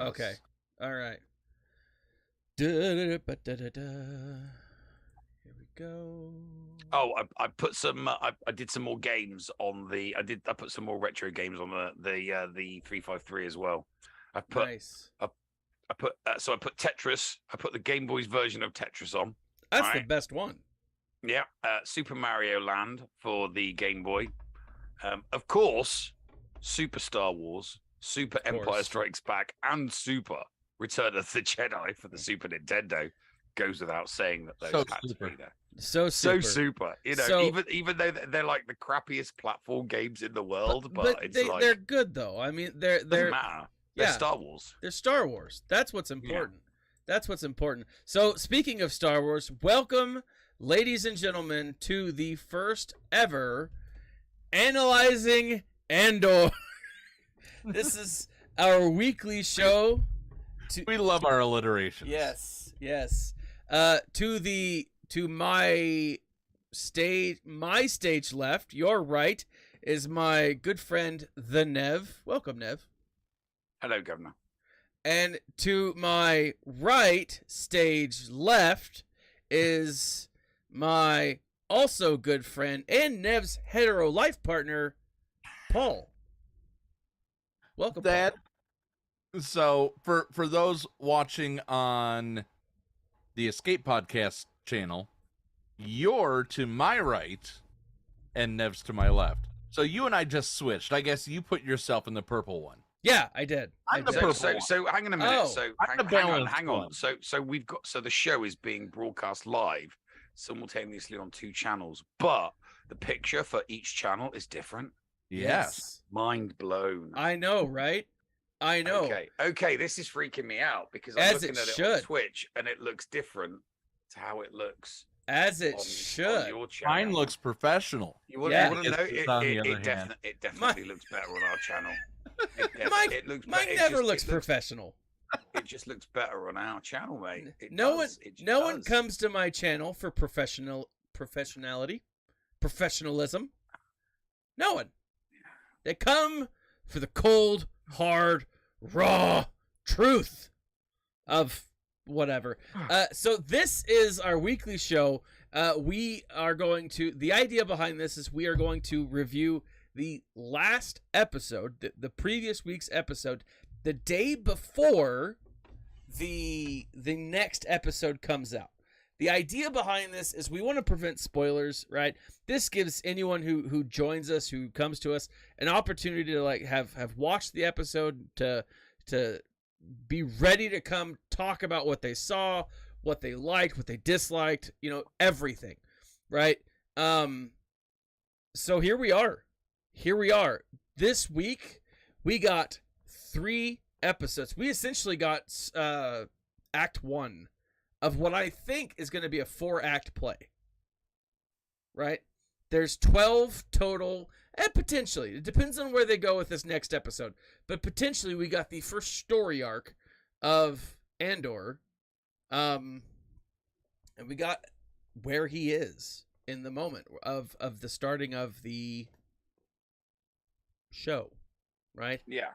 Okay. All right. Here we go. Oh, I put some. I did some more games on the. I put some more retro games on the 353 as well. Nice. I put Tetris. I put the Game Boy's version of Tetris on. That's the best one. Yeah. Super Mario Land for the Game Boy. Of course, Super Star Wars, Super Empire Strikes Back, and Super Return of the Jedi for the Super Nintendo. Goes without saying that those had to be there. So super. You know, even though they're like the crappiest platform games in the world, but it's they're good though. I mean, they're doesn't matter. They're Star Wars. They're Star Wars. That's what's important. Yeah. That's what's important. So speaking of Star Wars, welcome, ladies and gentlemen, to the first ever Analyzing Andor. This is our weekly show. We love our alliterations. Yes. To my stage left, your right, is my good friend the Nev. Welcome, Nev. Hello, Governor. And to my right, stage left, is my also good friend and Nev's hetero life partner, Paul. Welcome, Paul. So for those watching on the Escape Podcast channel, you're to my right and Nev's to my left. So you and I just switched. I guess you put yourself in the purple one. Yeah, I did. So hang on a minute. Oh, hang on. So we've got the show is being broadcast live simultaneously on 2 channels, but the picture for each channel is different. Yes. Mind blown. I know, right? I know. Okay, this is freaking me out because I'm looking at it on Twitch and it looks different to how it looks. As it should. On your channel. Mine looks professional. You want to know? It definitely looks better on our channel. Mine never looks professional. It just looks better on our channel, mate. No one comes to my channel for professionalism. No one. They come for the cold, hard, raw truth of whatever. So this is our weekly show. The idea behind this is we are going to review the last episode, the previous week's episode, the day before the next episode comes out. The idea behind this is we want to prevent spoilers, right? This gives anyone who joins us, who comes to us, an opportunity to like have watched the episode, to be ready to come talk about what they saw, what they liked, what they disliked, everything, right? So here we are. This week we got 3 episodes. We essentially got Act 1 of what I think is going to be a 4-act play, right? There's 12 total, and potentially, it depends on where they go with this next episode, but potentially we got the first story arc of Andor, and we got where he is in the moment of the starting of the show, right? Yeah.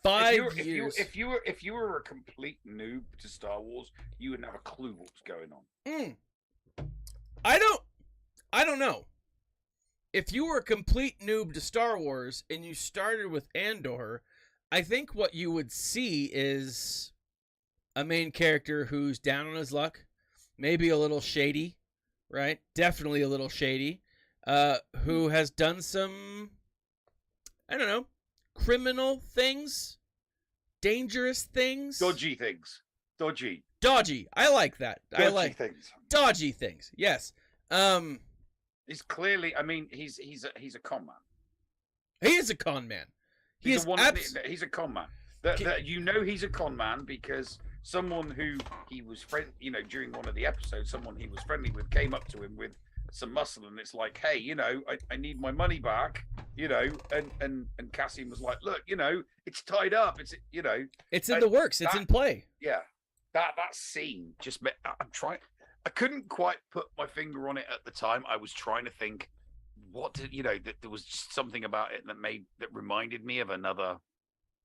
5 years. If you were a complete noob to Star Wars, you wouldn't have a clue what was going on. I don't know. If you were a complete noob to Star Wars and you started with Andor, I think what you would see is a main character who's down on his luck, maybe a little shady, right? Definitely a little shady, who has done some, I don't know, criminal things, dangerous things, dodgy things, dodgy. I like that. Dodgy I like things. Dodgy things. Yes. He's clearly. I mean, he's a con man. He is a con man. He's a con man. He's a con man because someone who he was during one of the episodes, someone he was friendly with came up to him with some muscle, and it's like, hey, I need my money back, and Cassian was like, look, it's tied up, it's in the works, it's in play. Yeah, that scene just I couldn't quite put my finger on it at the time. I was trying to think that there was something about it that reminded me of another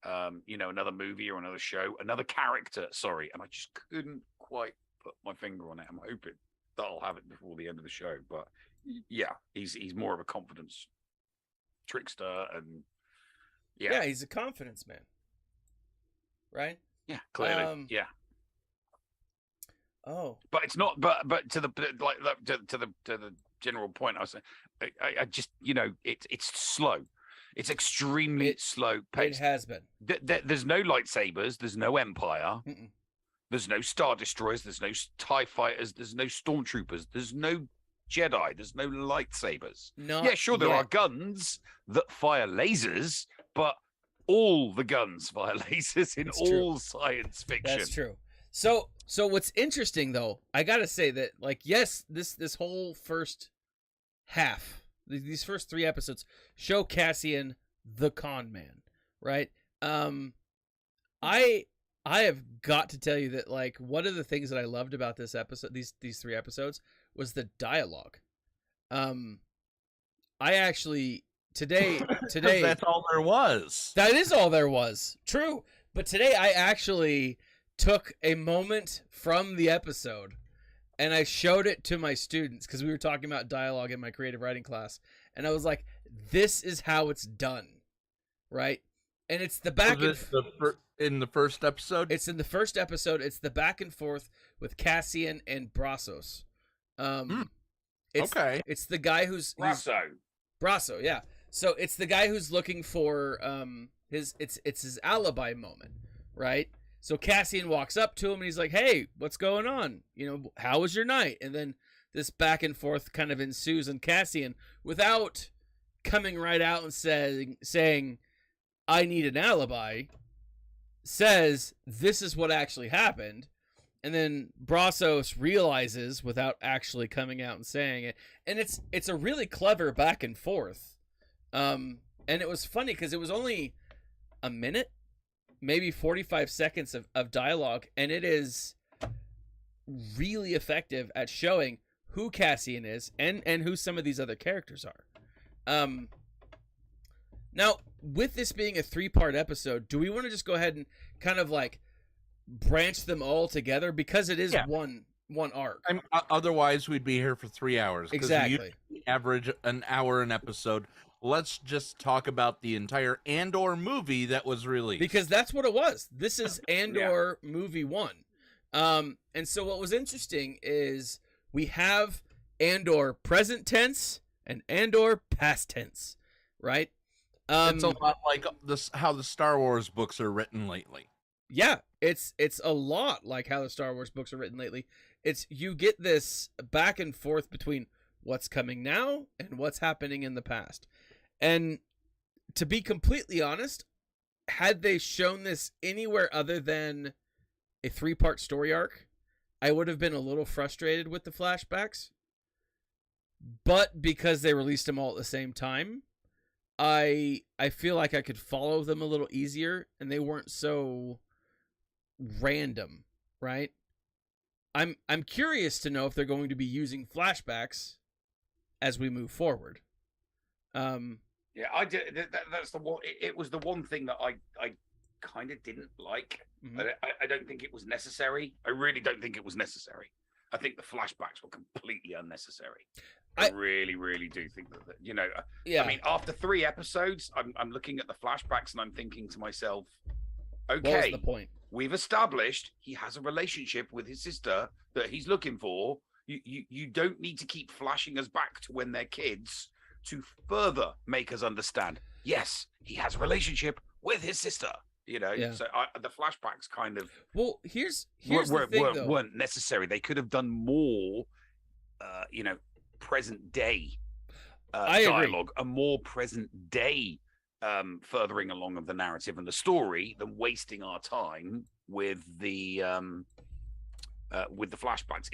another movie or another show, another character. Sorry, and I just couldn't quite put my finger on it. I'm hoping that I'll have it before the end of the show. But yeah, he's more of a confidence trickster, and yeah, he's a confidence man, right? Yeah, clearly, yeah. Oh, but it's not. But to the to the general point, I was saying, I just it's slow. It's extremely slow paced. It has been. There's no lightsabers. There's no Empire. Mm-mm. There's no Star Destroyers. There's no TIE fighters. There's no Stormtroopers. There's no Jedi. There's no lightsabers. No. Yeah, sure, there are guns that fire lasers, but all the guns fire lasers in all science fiction. That's true. So what's interesting, though, I gotta say that, like, yes, this whole first half, these first 3 episodes show Cassian the con man, right? I have got to tell you that, like, one of the things that I loved about this episode, these 3 episodes, was the dialogue. I actually today that's all there was. That is all there was. True, but today I actually took a moment from the episode and I showed it to my students because we were talking about dialogue in my creative writing class, and I was like, "This is how it's done, right?" And it's the back in the first episode. It's in the first episode. It's the back and forth with Cassian and Brazos. It's the guy who's Brasso, yeah. So it's the guy who's looking for his alibi moment, right? So Cassian walks up to him and he's like, "Hey, what's going on? How was your night?" And then this back and forth kind of ensues, and Cassian, without coming right out and saying I need an alibi, says this is what actually happened. And then Brazos realizes without actually coming out and saying it. And it's a really clever back and forth. And it was funny because it was only a minute, maybe 45 seconds of dialogue, and it is really effective at showing who Cassian is and who some of these other characters are. Now, with this being a 3-part episode, do we want to just go ahead and kind of like branch them all together, because it is one arc? Otherwise, we'd be here for 3 hours. Exactly. We average an hour an episode. Let's just talk about the entire Andor movie that was released, because that's what it was. This is Andor movie 1. And so what was interesting is we have Andor present tense and Andor past tense, right? It's a lot like how the Star Wars books are written lately. Yeah, it's a lot like how the Star Wars books are written lately. You get this back and forth between what's coming now and what's happening in the past. And to be completely honest, had they shown this anywhere other than a 3-part story arc, I would have been a little frustrated with the flashbacks. But because they released them all at the same time, I feel like I could follow them a little easier, and they weren't so random, right? I'm curious to know if they're going to be using flashbacks as we move forward. Yeah, I did. That's the one. It was the one thing that I kind of didn't like. Mm-hmm. I don't think it was necessary. I really don't think it was necessary. I think the flashbacks were completely unnecessary. I really, really do think that Yeah. I mean, after 3 episodes, I'm looking at the flashbacks and I'm thinking to myself, okay, what was the point? We've established he has a relationship with his sister that he's looking for. You don't need to keep flashing us back to when they're kids to further make us understand, yes, he has a relationship with his sister. So the flashbacks kind of here's the thing, weren't necessary. They could have done more, present day dialogue, a more present day furthering along of the narrative and the story than wasting our time with the flashbacks.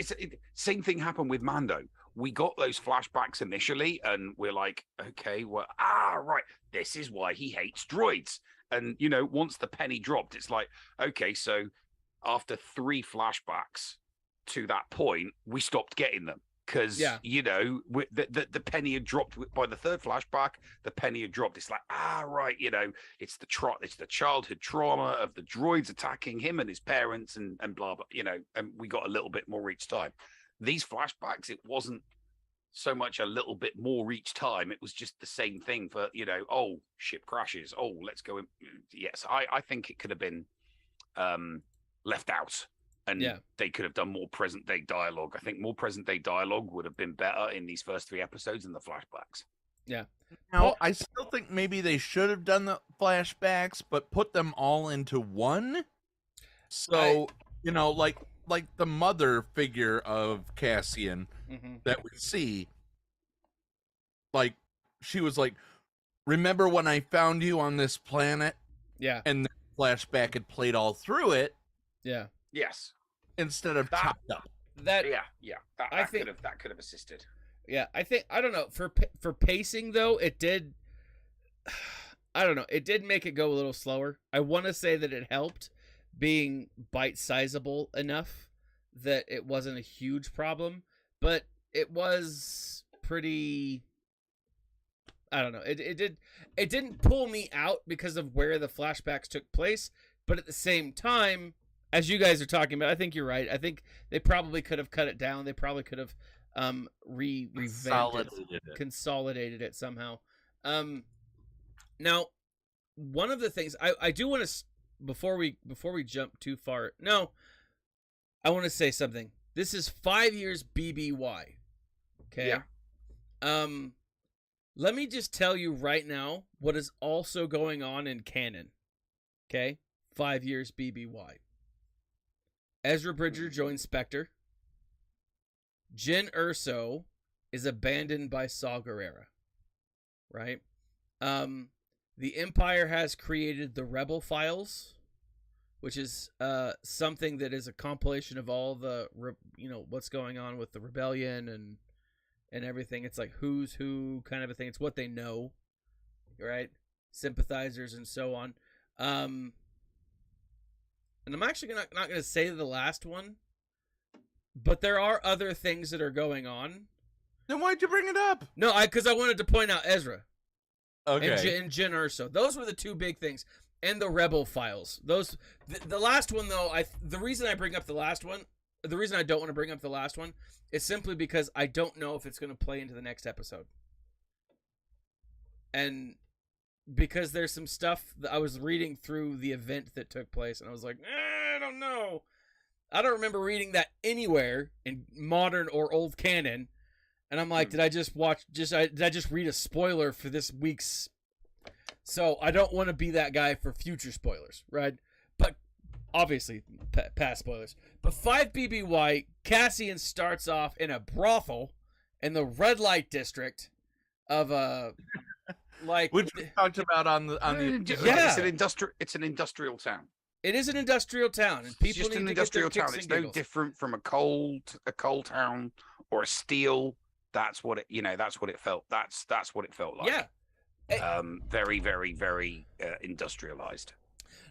Same thing happened with Mando. We got those flashbacks initially, and we're like, okay, well, right, this is why he hates droids. And once the penny dropped, it's like, okay, so after 3 flashbacks to that point, we stopped getting them. because the penny had dropped by the third flashback. The penny had dropped. It's like, right, it's the childhood trauma of the droids attacking him and his parents and blah blah, and we got a little bit more each time. These flashbacks, it wasn't so much a little bit more each time. It was just the same thing for, ship crashes, let's go in. Yes, I think it could have been left out, and they could have done more present day dialogue. I think more present day dialogue would have been better in these first 3 episodes than the flashbacks. Yeah. Now, I still think maybe they should have done the flashbacks, but put them all into one. So, like the mother figure of Cassian that we see, like, she was like, remember when I found you on this planet? Yeah. And the flashback had played all through it. Yeah. Yes. Instead of chopped up. That could have assisted. Yeah, I don't know, for pacing though, it did. I don't know, it did make it go a little slower. I want to say that it helped being bite-sizable enough that it wasn't a huge problem, but it was pretty. I don't know. It didn't pull me out because of where the flashbacks took place, but at the same time, as you guys are talking about, I think you're right. I think they probably could have cut it down. They probably could have consolidated it somehow. Now, one of the things I do want to, before we jump too far, I want to say something. This is 5 years BBY. Okay. Yeah. Let me just tell you right now what is also going on in canon. Okay? 5 years BBY. Ezra Bridger joins Spectre. Jyn Erso is abandoned by Saw Gerrera. Right? The Empire has created the Rebel Files, which is something that is a compilation of all the, what's going on with the rebellion and everything. It's like who's who kind of a thing. It's what they know, right? Sympathizers and so on. And I'm actually not going to say the last one, but there are other things that are going on. Then why'd you bring it up? No, because I wanted to point out Ezra. Okay. And Jyn Erso. Those were the two big things. And the Rebel Files. Those, the last one, though, the reason I bring up the last one, the reason I don't want to bring up the last one is simply because I don't know if it's going to play into the next episode. And because there's some stuff that I was reading through the event that took place, and I was like, I don't know. I don't remember reading that anywhere in modern or old canon. And I'm like, did I just read a spoiler for this week's? So I don't want to be that guy for future spoilers, right? But obviously, past spoilers. But 5 BBY, Cassian starts off in a brothel in the red light district of which we talked about on the yeah. It's an industrial town. It is an industrial town, and people just need an to industrial get their town. kicks It's and no giggles. different from a coal town or a steel. That's what it. That's what it felt. That's what it felt like. Yeah. Very, very, very industrialized.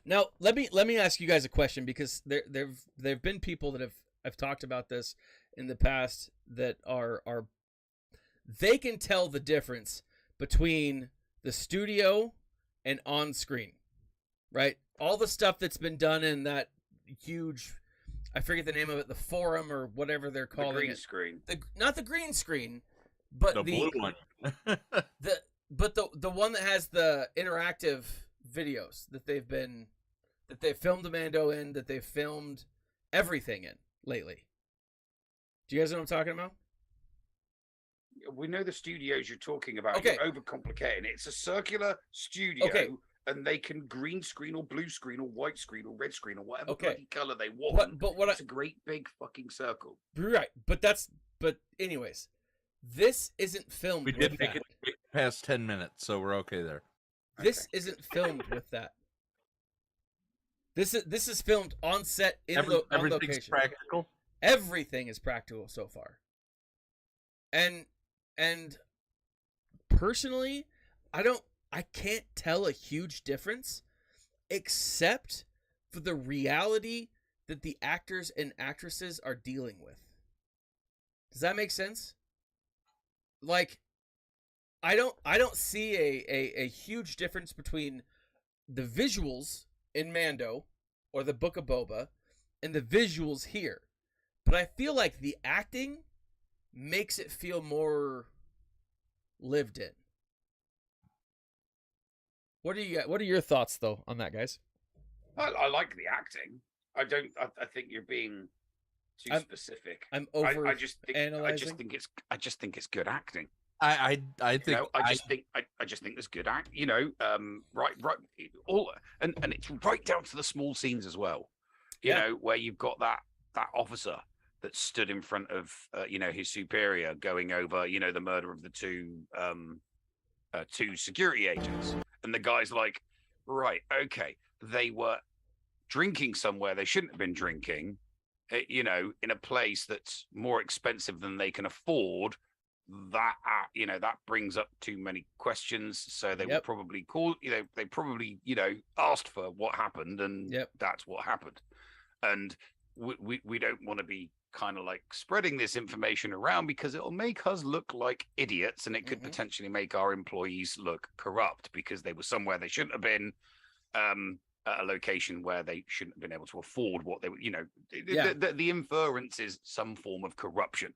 Now, let me ask you guys a question, because there've been people that I've talked about this in the past that are they can tell the difference between the studio and on screen, right? All the stuff that's been done in that huge, I forget the name of it, the forum or whatever they're calling the green it. Screen. Not the green screen, but the blue one. the one that has the interactive videos that they've filmed Mando in, that they've filmed everything in lately. Do you guys know what I'm talking about? We know the studios you're talking about. Okay. You're overcomplicating it. It's a circular studio, Okay. and they can green screen or blue screen or white screen or red screen or whatever Okay. bloody color they want. But it's a great big fucking circle. Right, but anyways, this isn't filmed We with did make that. it past 10 minutes, so we're okay there. This isn't filmed with that. This is filmed on set on Everything's location. practical. Everything is practical so far. And personally, I can't tell a huge difference, except for the reality that the actors and actresses are dealing with. Does that make sense? Like, I don't see a huge difference between the visuals in Mando or the Book of Boba and the visuals here. But I feel like the acting makes it feel more lived in. What are your thoughts though on that, guys? I like the acting. I don't. I think you're being too specific. I'm over. I just think. analyzing. I just think it's good acting. I think You know, I just think there's good act. You know, right, all, and it's right down to the small scenes as well. You know, where you've got that officer that stood in front of you know, his superior going over, you know, the murder of the two security agents, and the guy's like, right, okay, they were drinking somewhere they shouldn't have been drinking, you know, in a place that's more expensive than they can afford. That you know, that brings up too many questions, so they will probably call, you know, they probably, you know, asked for what happened, and that's what happened. And we don't want to be kind of like spreading this information around, because it'll make us look like idiots, and it could potentially make our employees look corrupt because they were somewhere they shouldn't have been, at a location where they shouldn't have been able to afford what they were, you know. The inference is some form of corruption.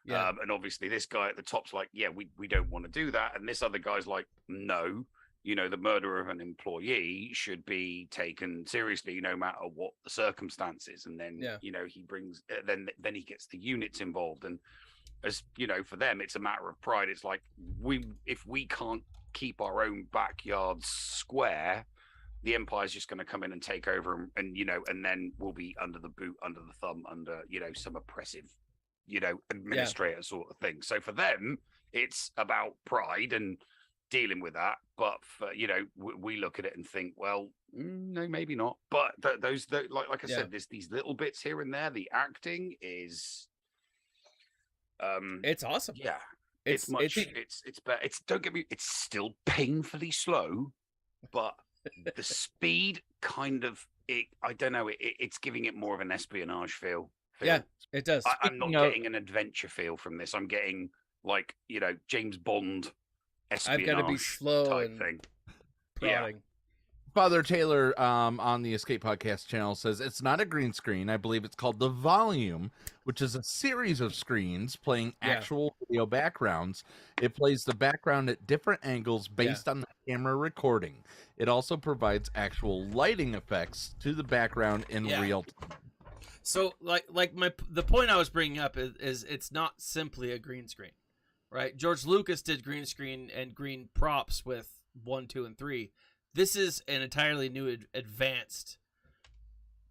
And obviously this guy at the top's like, yeah, we don't want to do that, and this other guy's like, no, you know, the murder of an employee should be taken seriously no matter what the circumstances. And then you know, he brings then he gets the units involved, and as you know, for them it's a matter of pride. It's like, if we can't keep our own backyards square, the Empire's just going to come in and take over, and you know, and then we'll be under the boot, under the thumb, under, you know, some oppressive, you know, administrator sort of thing. So for them, it's about pride and dealing with that. But for, you know, we look at it and think, well, no, maybe not. But those like I said, there's these little bits here and there. The acting is, it's awesome. Yeah, it's better. It's, don't get me, it's still painfully slow, but the speed kind of, I don't know, it's giving it more of an espionage feel. Yeah, it does. I'm not getting an adventure feel from this. I'm getting, like, you know, James Bond espionage. I've got to be slow type and thing. prodding. Father Taylor on the Escape Podcast channel says it's not a green screen. I believe it's called The Volume, which is a series of screens playing actual video backgrounds. It plays the background at different angles based on the camera recording. It also provides actual lighting effects to the background in real time. So, the point I was bringing up is it's not simply a green screen, right? George Lucas did green screen and green props with 1, 2, and 3. This is an entirely new, advanced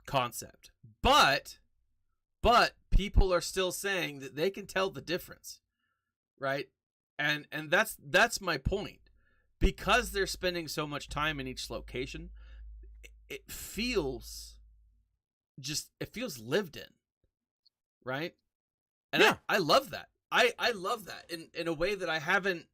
concept, but people are still saying that they can tell the difference, right? And that's my point. Because they're spending so much time in each location, it feels lived in, right? And I love that. I love that in a way that I haven't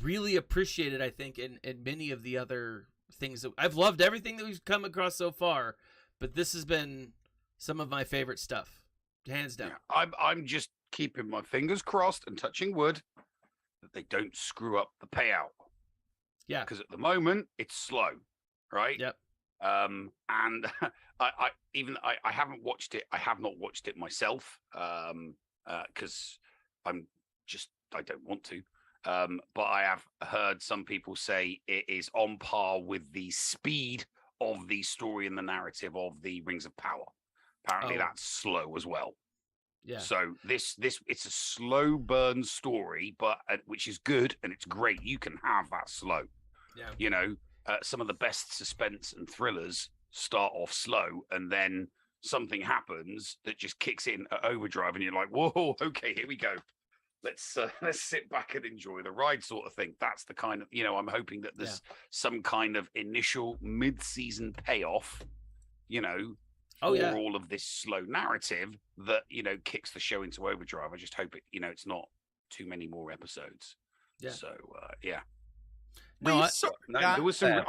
really appreciated, I think, in many of the other things. I've loved everything that we've come across so far, but this has been some of my favorite stuff, hands down. Yeah, I'm just keeping my fingers crossed and touching wood that they don't screw up the payout. Yeah, because at the moment it's slow, right? Yep. And I haven't watched it. I have not watched it myself, because I don't want to. But I have heard some people say it is on par with the speed of the story and the narrative of the Rings of Power. Apparently that's slow as well. Yeah. So this it's a slow burn story, but which is good and it's great. You can have that slow. Yeah. You know, some of the best suspense and thrillers start off slow, and then something happens that just kicks it in at overdrive, and you're like, whoa, okay, here we go. Let's sit back and enjoy the ride, sort of thing. That's the kind of, you know, I'm hoping that there's some kind of initial mid-season payoff, you know, for all of this slow narrative that, you know, kicks the show into overdrive. I just hope it, you know, it's not too many more episodes. Yeah. So yeah. No, there was some.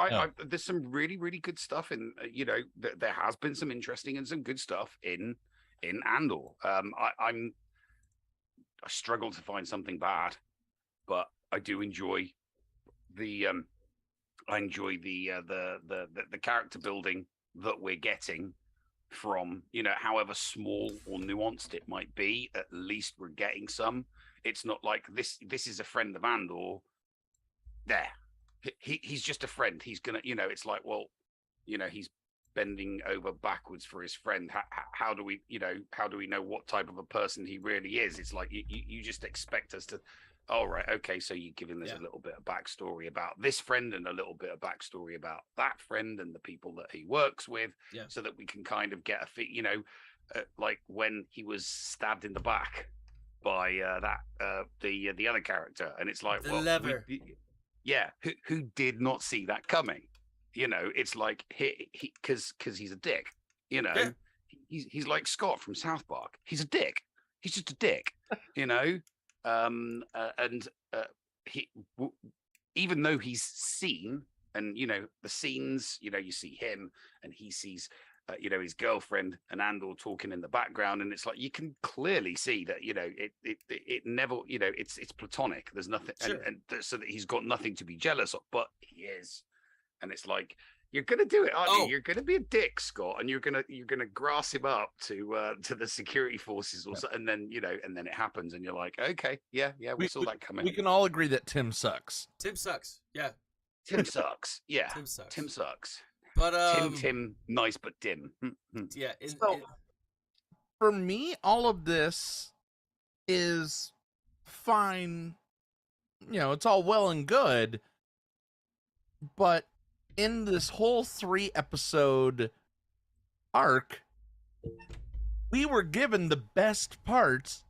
There's some really, really good stuff in. You know, there has been some interesting and some good stuff in Andor. I'm struggle to find something bad, but I do enjoy the the character building that we're getting from, however small or nuanced it might be. At least we're getting some. It's not like this is a friend of Andor. There, he's just a friend. He's gonna, it's like, well, he's bending over backwards for his friend. How do we know what type of a person he really is? It's like you just expect us to, all right, okay, so you're giving us a little bit of backstory about this friend and a little bit of backstory about that friend and the people that he works with, so that we can kind of get a like when he was stabbed in the back by the other character, and it's like, who did not see that coming? It's like because he's a dick. He's like Scott from South Park. He's a dick. He's just a dick. He even though he's seen, and the scenes, you see him and he sees his girlfriend and Andor talking in the background, and it's like you can clearly see that it never, it's platonic. There's nothing, and so that he's got nothing to be jealous of, but he is. And it's like, you're gonna do it, aren't you? You're gonna be a dick, Scott, and you're gonna grass him up to the security forces, or so, and then and then it happens, and you're like, okay, yeah, we saw that coming. We can all agree that Tim sucks. Tim sucks. Yeah. Tim sucks. Yeah. Tim sucks. But Tim, nice but dim. Yeah. For me, all of this is fine. It's all well and good, but in this whole 3-episode arc, we were given the best parts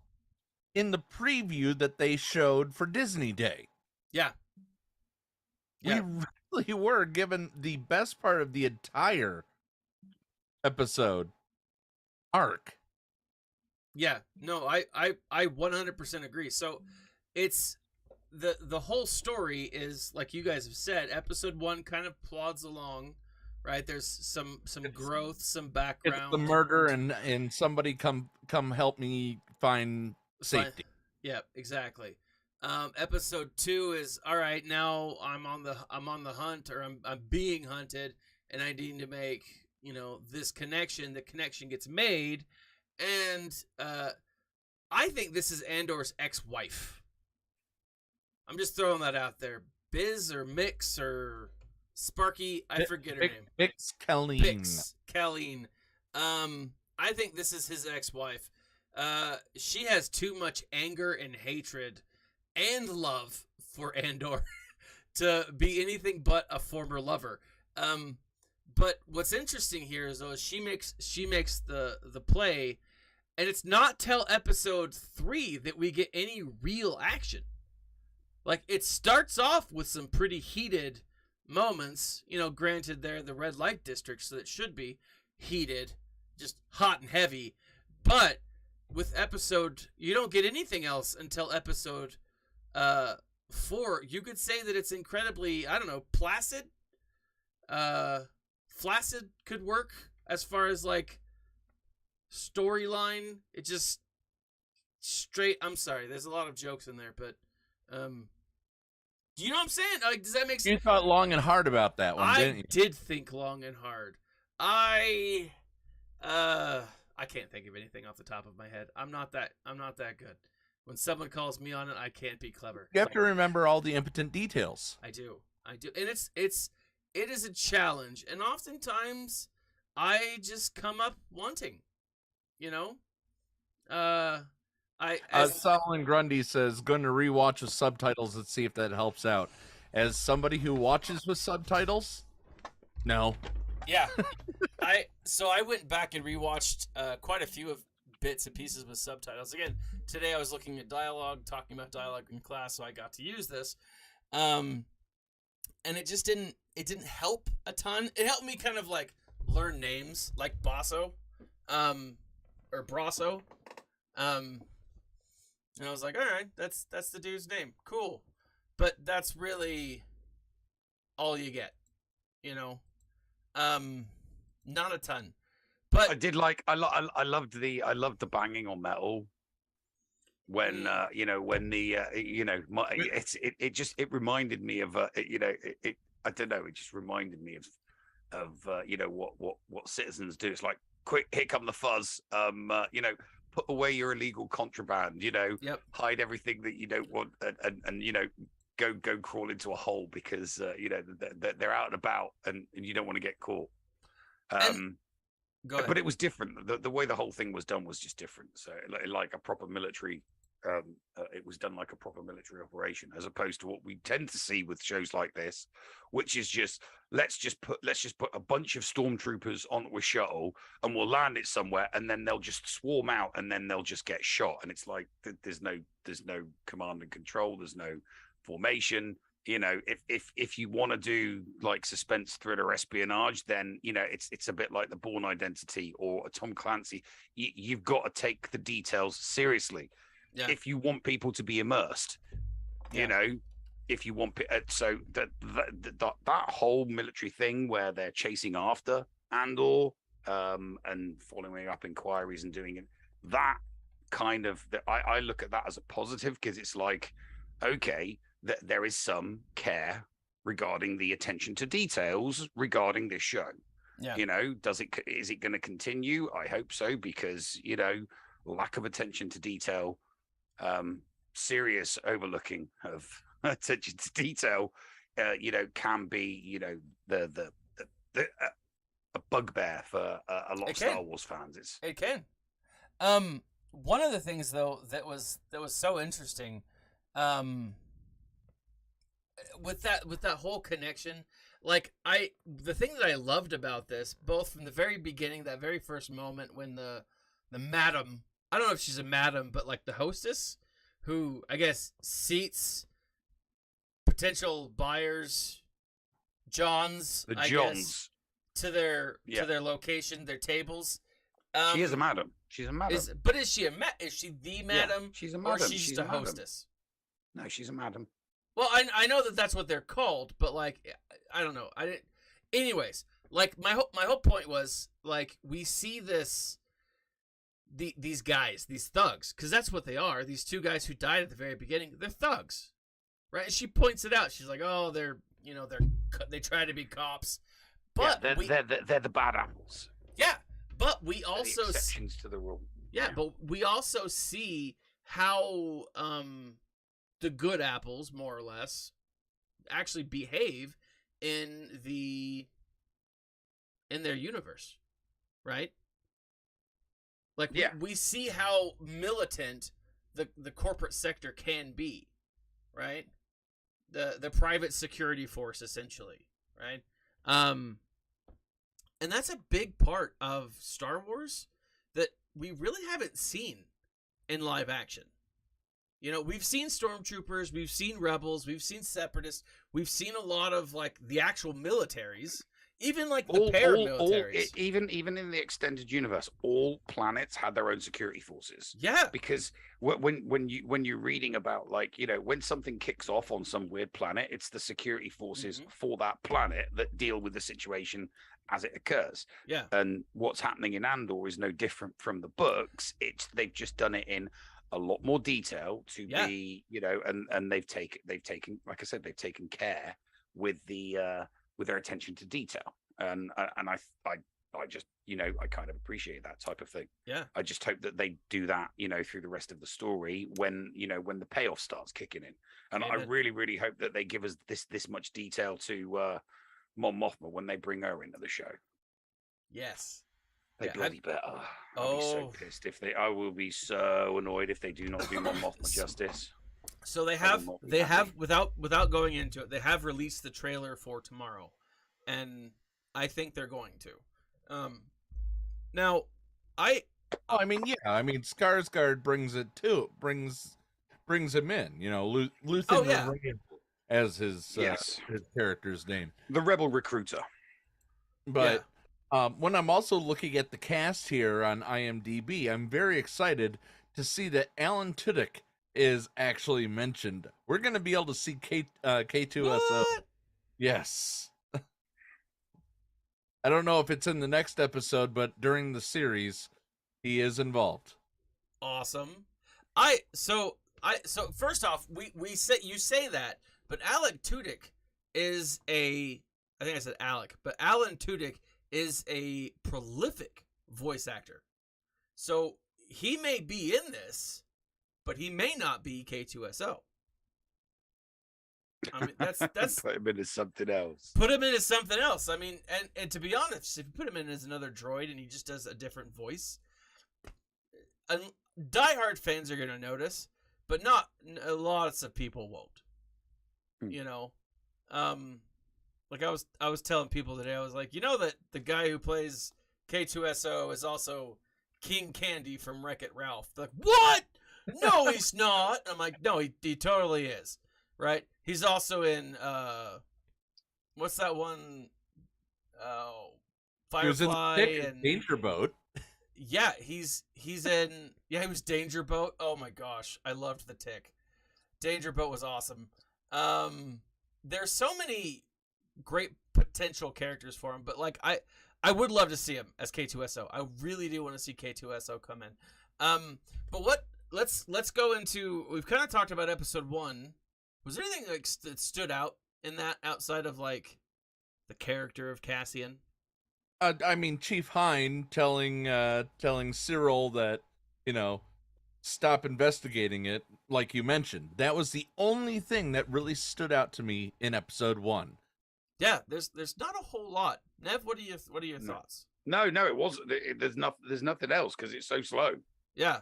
in the preview that they showed for Disney Day. Yeah. We really were given the best part of the entire episode arc. Yeah. No, I 100% agree. So it's the whole story is, like you guys have said, episode 1 kind of plods along, right? There's some growth, some background. It's the murder, and somebody come help me find safety. Yeah, exactly. Episode 2 is, all right, now I'm on the hunt, or I'm being hunted, and I need to make this connection. The connection gets made, and I think this is Andor's ex-wife. I'm just throwing that out there. Biz or Mix or Sparky, I forget her name. Mix Colleen. Mix Colleen. I think this is his ex-wife. She has too much anger and hatred and love for Andor to be anything but a former lover. But what's interesting here is, though, she makes the play, and it's not till episode 3 that we get any real action. Like, it starts off with some pretty heated moments. Granted, they're the red light district, so it should be heated, just hot and heavy. But with you don't get anything else until episode 4. You could say that it's incredibly, I don't know, placid. Flaccid could work as far as like storyline. It just straight. I'm sorry, there's a lot of jokes in there, but do you know what I'm saying? Like, does that make sense? You thought long and hard about that one, didn't you? I did think long and hard. I can't think of anything off the top of my head. I'm not that good. When someone calls me on it, I can't be clever. You have to remember all the impotent details. I do. And it is a challenge, and oftentimes I just come up wanting, Solomon Grundy says, going to rewatch with subtitles and see if that helps out. As somebody who watches with subtitles, no. Yeah. I went back and rewatched quite a few of bits and pieces with subtitles. Again, today I was looking at dialogue, talking about dialogue in class, so I got to use this. And it just didn't help a ton. It helped me kind of like learn names like Basso, or Brasso. And I was like, all right, that's the dude's name. Cool. But that's really all you get, not a ton. But I did like, I loved the banging on metal. when you know, when the you know, it reminded me of you know, I don't know, it just reminded me of you know, what citizens do. It's like, quick, here come the fuzz. You know, put away your illegal contraband. You know, Yep. hide everything that you don't want, and you know, go crawl into a hole because you know, they're out and about, and you don't want to get caught. Go ahead. But it was different. The way the whole thing was done was just different. So like a proper military, it was done like a proper military operation, as opposed to what we tend to see with shows like this, which is just let's just put a bunch of stormtroopers onto a shuttle and we'll land it somewhere, and then they'll just swarm out and then they'll just get shot. And it's like there's no command and control. There's no formation. You know, if you want to do like suspense, thriller, espionage, then you know it's a bit like the Bourne Identity or a Tom Clancy. You've got to take the details seriously. Yeah. If you want people to be immersed, you know, if you want so that whole military thing where they're chasing after Andor and following up inquiries and doing it, that kind of I look at that as a positive, because it's like, okay, that there is some care regarding the attention to details regarding this show. Yeah. You know, is it going to continue? I hope so, because you know, lack of attention to detail, serious overlooking of attention to detail, you know, can be, you know, the a bugbear for a lot of Star Wars fans. It can. One of the things though that was so interesting, with that whole connection, like the thing that I loved about this, both from the very beginning, that very first moment when the madam, I don't know if she's a madam, but like the hostess, who I guess seats potential buyers, Johns, guess, to their location, their tables. She is a madam. She's a madam. Is she is she the madam? Yeah, she's a madam. Or she's just a hostess? No, she's a madam. Well, I know that's what they're called, but like, I don't know. I didn't. Anyways, like my whole point was, like, we see these guys, these thugs, because that's what they are. These two guys who died at the very beginning, they're thugs, right? And she points it out. She's like, oh, they try to be cops, but they're the bad apples. Yeah, but we also the exceptions to the rule. Yeah, but we also see how the good apples, more or less, actually behave in their universe, right? Like, we see how militant the corporate sector can be, right? The private security force, essentially, right? And that's a big part of Star Wars that we really haven't seen in live action. You know, we've seen stormtroopers, we've seen rebels, we've seen separatists, we've seen a lot of like the actual militaries, even like the paramilitaries. Even in the extended universe, all planets had their own security forces. Yeah, because when you're reading about, like, you know, when something kicks off on some weird planet, it's the security forces for that planet that deal with the situation as it occurs. Yeah, and what's happening in Andor is no different from the books. They've just done it in a lot more detail to be, you know, and they've taken, like I said, they've taken care with their attention to detail, and I just, you know, I kind of appreciate that type of thing. Yeah, I just hope that they do that, you know, through the rest of the story when the payoff starts kicking in, and I really hope that they give us this much detail to Mon Mothma when they bring her into the show. Yes. They bloody better. I'll be so pissed I will be so annoyed if they do not do Mon Mothma justice. So they have without going into it, they have released the trailer for tomorrow, and I think they're going to. Now, Skarsgård brings it too. Brings him in. You know, Luthen as his character's name, the rebel recruiter. But when I'm also looking at the cast here on IMDb, I'm very excited to see that Alan Tudyk is actually mentioned. We're going to be able to see K2SO. What? Yes. I don't know if it's in the next episode, but during the series, he is involved. Awesome. So first off, we say you say that, but Alec Tudyk is I think I said Alec, but Alan Tudyk is a prolific voice actor. So he may be in this, but he may not be K2SO. I mean, that's put him into something else. Put him into something else. I mean, and to be honest, if you put him in as another droid and he just does a different voice, diehard fans are going to notice, but not lots of people won't. You know, like I was telling people today, I was like, you know that the guy who plays K2SO is also King Candy from Wreck-It Ralph. They're like, what? No, he's not. I'm like, no, he totally is. Right? He's also in what's that one? Firefly and Danger Boat. Yeah, he's in. Yeah, he was Danger Boat. Oh my gosh, I loved the Tick. Danger Boat was awesome. There's so many great potential characters for him, but like I would love to see him as K2SO. I really do want to see K2SO come in. But let's go into. We've kind of talked about episode 1. Was there anything like that stood out in that outside of like the character of Cassian? I mean, Chief Hine telling Cyril that, you know, stop investigating it, like you mentioned. That was the only thing that really stood out to me in episode 1. Yeah, there's not a whole lot. Nev, what are your thoughts? No, it wasn't. There's nothing else because it's so slow. Yeah.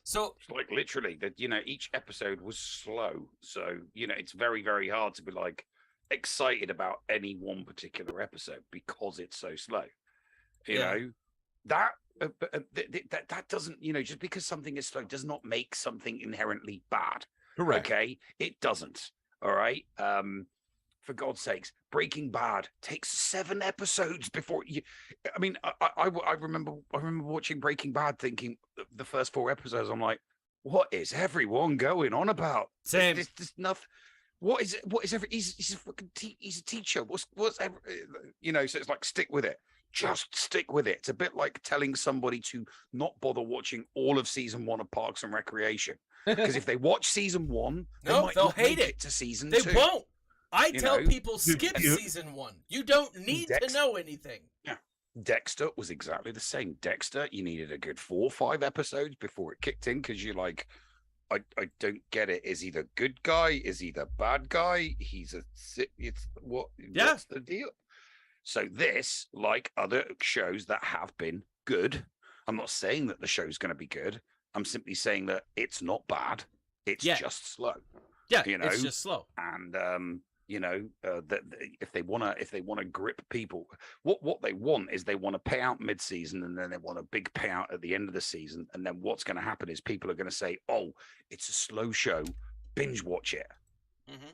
So it's like literally that, you know, each episode was slow. So, you know, it's very, very hard to be like excited about any one particular episode because it's so slow. You know, that doesn't, you know, just because something is slow does not make something inherently bad. Correct. Okay. It doesn't. All right. For God's sakes, Breaking Bad takes 7 episodes before you. I mean, I remember watching Breaking Bad, thinking the first 4 episodes, I'm like, what is everyone going on about? Same. There's nothing. What is it? He's a teacher. What's you know? So it's like, stick with it. Just stick with it. It's a bit like telling somebody to not bother watching all of season 1 of Parks and Recreation, because if they watch season 1, they'll hate it to season 2. They won't. I tell people skip season 1. You don't need to know anything. Yeah. Dexter was exactly the same. Dexter, you needed a good 4 or 5 episodes before it kicked in, because you're like, I don't get it. Is he the good guy? Is he the bad guy? What's the deal? So this, like other shows that have been good, I'm not saying that the show's going to be good. I'm simply saying that it's not bad. It's just slow. Yeah, you know, it's just slow. And you know, that if they wanna grip people, what they want is they want to pay out mid-season, and then they want a big payout at the end of the season. And then what's going to happen is people are going to say, "Oh, it's a slow show, binge watch it." Mm-hmm.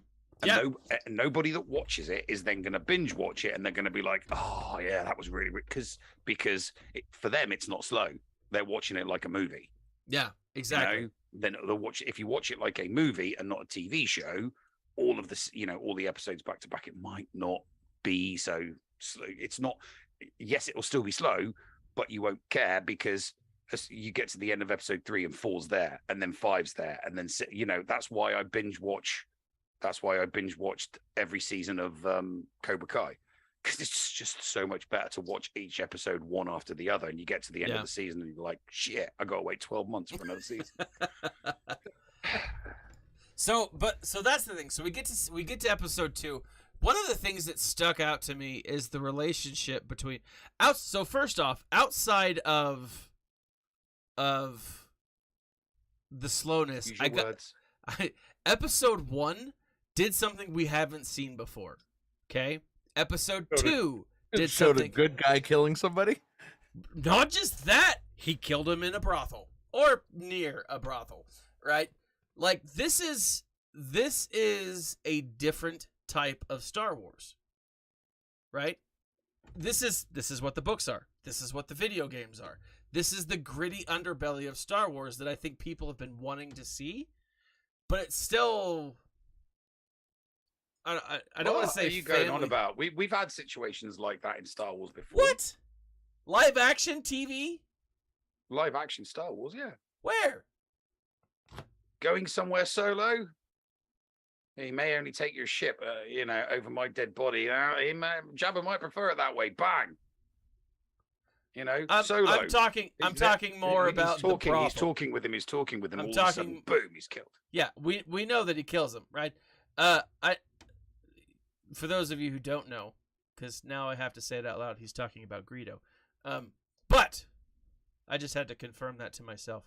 And nobody that watches it is then going to binge watch it, and they're going to be like, "Oh yeah, that was really," because for them it's not slow. They're watching it like a movie. Yeah, exactly. You know? Then they'll watch it. If you watch it like a movie and not a TV show, all of this, you know, all the episodes back to back, it might not be so slow. It's not. Yes, it will still be slow, but you won't care, because as you get to the end of episode 3 and 4's there, and then 5's there, and then, you know, that's why I binge watched every season of Cobra Kai, because it's just so much better to watch each episode one after the other, and you get to the end of the season and you're like, shit, I gotta wait 12 months for another season. So that's the thing. So we get to episode 2. One of the things that stuck out to me is the relationship between so first off, outside of the slowness, episode 1 did something we haven't seen before. Okay? Episode 2 did something. A good guy killing somebody? Not just that, he killed him in a brothel, or near a brothel, right? Like, this is a different type of Star Wars, right? This is what the books are. This is what the video games are. This is the gritty underbelly of Star Wars that I think people have been wanting to see, but it's still. I don't want to say. What are you going on about? We've had situations like that in Star Wars before. What? Live action TV? Live action Star Wars, yeah. Where? going somewhere solo, he may only take your ship, over my dead body. Jabba might prefer it that way. Bang. Solo. I'm talking more about he's talking. the He's talking with him. He's talking with him. I'm All talking, of a sudden, boom! He's killed. Yeah, we know that he kills him, right? For those of you who don't know, because now I have to say it out loud, he's talking about Greedo. But I just had to confirm that to myself.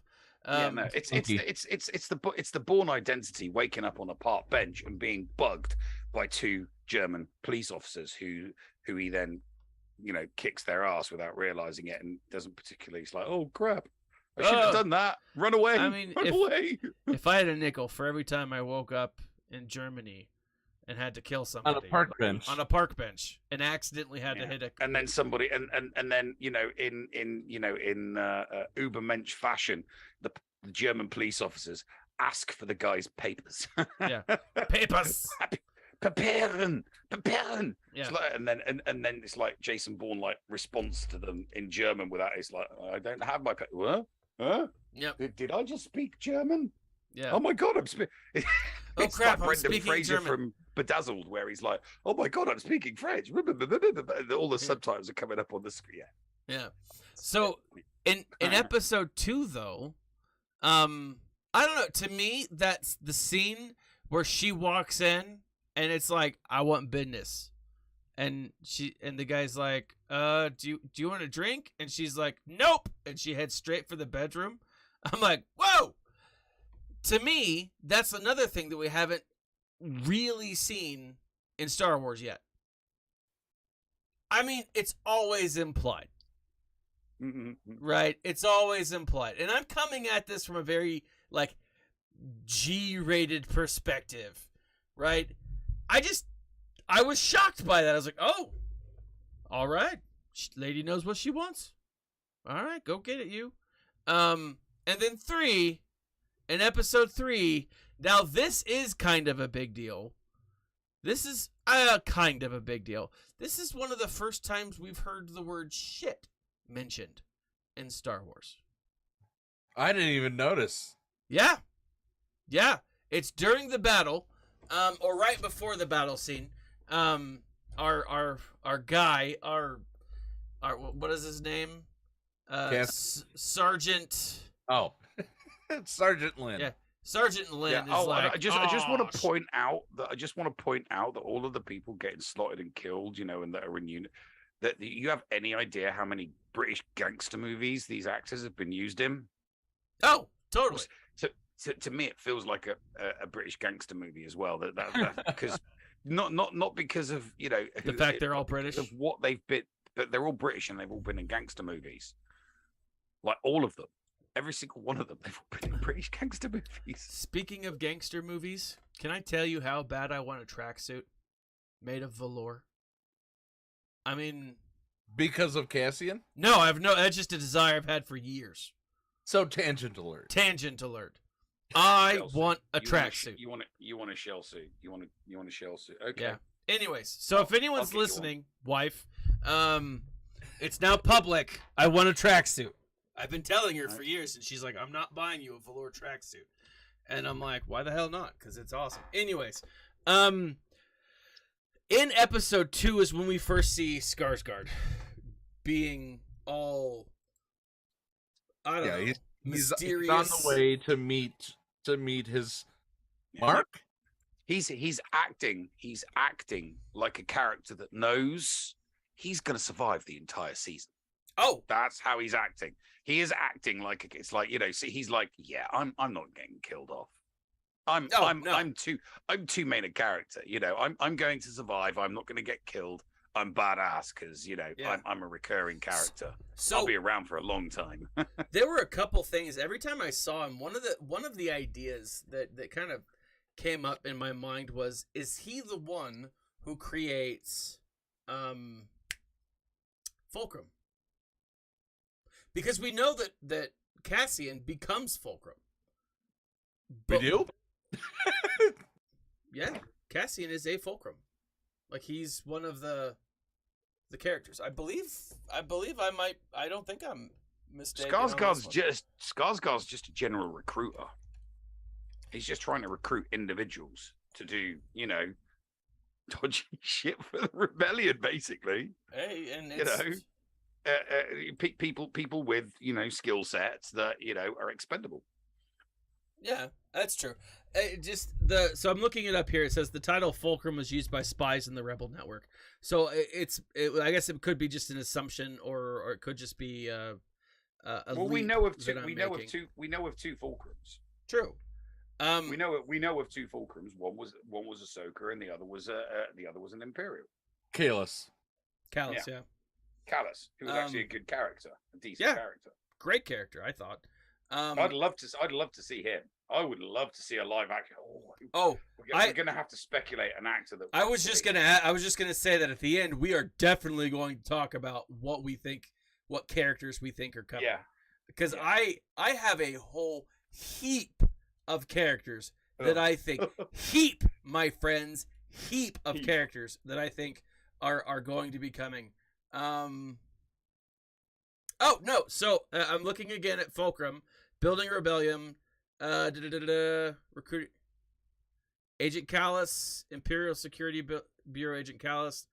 It's the Bourne Identity waking up on a park bench and being bugged by two German police officers who he then kicks their ass without realizing it and doesn't particularly. It's like, oh crap, I shouldn't have done that. Run away. I mean, run away. If I had a nickel for every time I woke up in Germany and had to kill somebody on a park bench and accidentally had to hit a, and then somebody and then in Ubermensch fashion, the German police officers ask for the guy's papers. Yeah, papers. Papieren. Yeah. And then it's like Jason Bourne responds to them in German with that. It's like, I don't have my what? Huh? Yeah. Did I just speak German? Yeah. Oh my god, I'm speaking. Oh crap! Like I'm speaking Fraser German from Bedazzled, where he's like, "Oh my god, I'm speaking French." All the subtitles are coming up on the screen. Yeah. So in episode 2, though, I don't know. To me, that's the scene where she walks in and it's like, "I want business," and the guy's like, do you want a drink?" And she's like, "Nope," and she heads straight for the bedroom. I'm like, whoa. To me, that's another thing that we haven't really seen in Star Wars yet. I mean, it's always implied. Right? It's always implied. And I'm coming at this from a very, G-rated perspective. Right? I was shocked by that. I was like, oh, all right. Lady knows what she wants. All right, go get it, you. And then 3... in episode 3, now this is kind of a big deal. This is kind of a big deal. This is one of the first times we've heard the word shit mentioned in Star Wars. I didn't even notice. Yeah. Yeah. It's during the battle, or right before the battle scene. Our guy, our what is his name? Sergeant. Oh. Sergeant Lin. Yeah, Sergeant Lin. Yeah. Is I just want to point out that all of the people getting slotted and killed, and that are in unit. That you have any idea how many British gangster movies these actors have been used in? Oh, totally. To me, it feels like a British gangster movie as well. That because not because of the fact they're all British, of what they've been, but they're all British and they've all been in gangster movies, like all of them. Every single one of them, they've all been in British gangster movies. Speaking of gangster movies, can I tell you how bad I want a tracksuit made of velour? I mean, because of Cassian? No, that's just a desire I've had for years. So tangent alert. Tangent alert. I want a tracksuit. You want a shell suit. You want a shell suit. Okay. Yeah. Anyways, so if anyone's listening, wife, it's now public. I want a tracksuit. I've been telling her for years, and she's like, "I'm not buying you a velour tracksuit." And I'm like, "Why the hell not? Because it's awesome." Anyways, in episode 2 is when we first see Skarsgård being all, I don't know, mysterious. He's on the way to meet his mark. He's acting like a character that knows he's going to survive the entire season. Oh, that's how he's acting. He is acting like it's like see, he's like, yeah, I'm not getting killed off. I'm too main a character. I'm going to survive. I'm not going to get killed. I'm badass because I'm a recurring character. So I'll be around for a long time. There were a couple things every time I saw him. One of the ideas that kind of came up in my mind was, is he the one who creates Fulcrum? Because we know that Cassian becomes Fulcrum. We do? Yeah, Cassian is a Fulcrum. Like, he's one of the characters. I don't think I'm mistaken. Skarsgård's just a general recruiter. He's just trying to recruit individuals to do, dodgy shit for the rebellion, basically. Hey, and people with skill sets that are expendable. Yeah, that's true. So I'm looking it up here. It says the title Fulcrum was used by spies in the Rebel network. So I guess it could be just an assumption, or it could just be we know of two. We know of two Fulcrums. True. We know of two Fulcrums. One was Ahsoka, and the other was an Imperial. Kallus, yeah. Kallus, who was actually a good character, a decent character, great character, I thought. I'd love to see him. I would love to see a live action. We're gonna have to speculate an actor that. I was just gonna say that at the end we are definitely going to talk about what characters we think are coming. Yeah, because I have a whole heap of characters that I think my friends, of characters that I think are going to be coming. So I'm looking again at Fulcrum, building a rebellion, recruit Agent Kallus, Imperial Security Bureau Agent Kallus,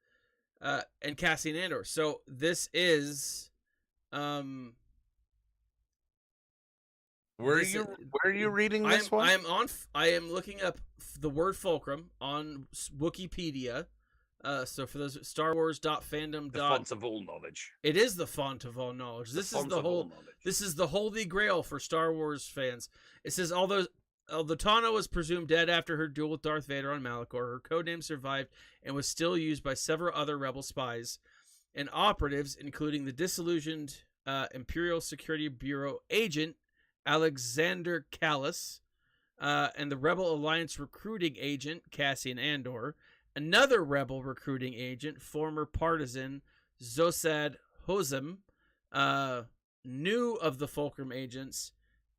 and Cassian Andor. So this is Where are you reading this one? I am looking up the word Fulcrum on Wikipedia. So for those StarWars.fandom. The font of all knowledge. It is the font of all knowledge. This is the holy grail for Star Wars fans. It says although Tana was presumed dead after her duel with Darth Vader on Malachor, her codename survived and was still used by several other rebel spies and operatives, including the disillusioned Imperial Security Bureau agent Alexander Kallus, and the Rebel Alliance recruiting agent Cassian Andor, another Rebel recruiting agent, former partisan Zosad Hozem, knew of the Fulcrum agents,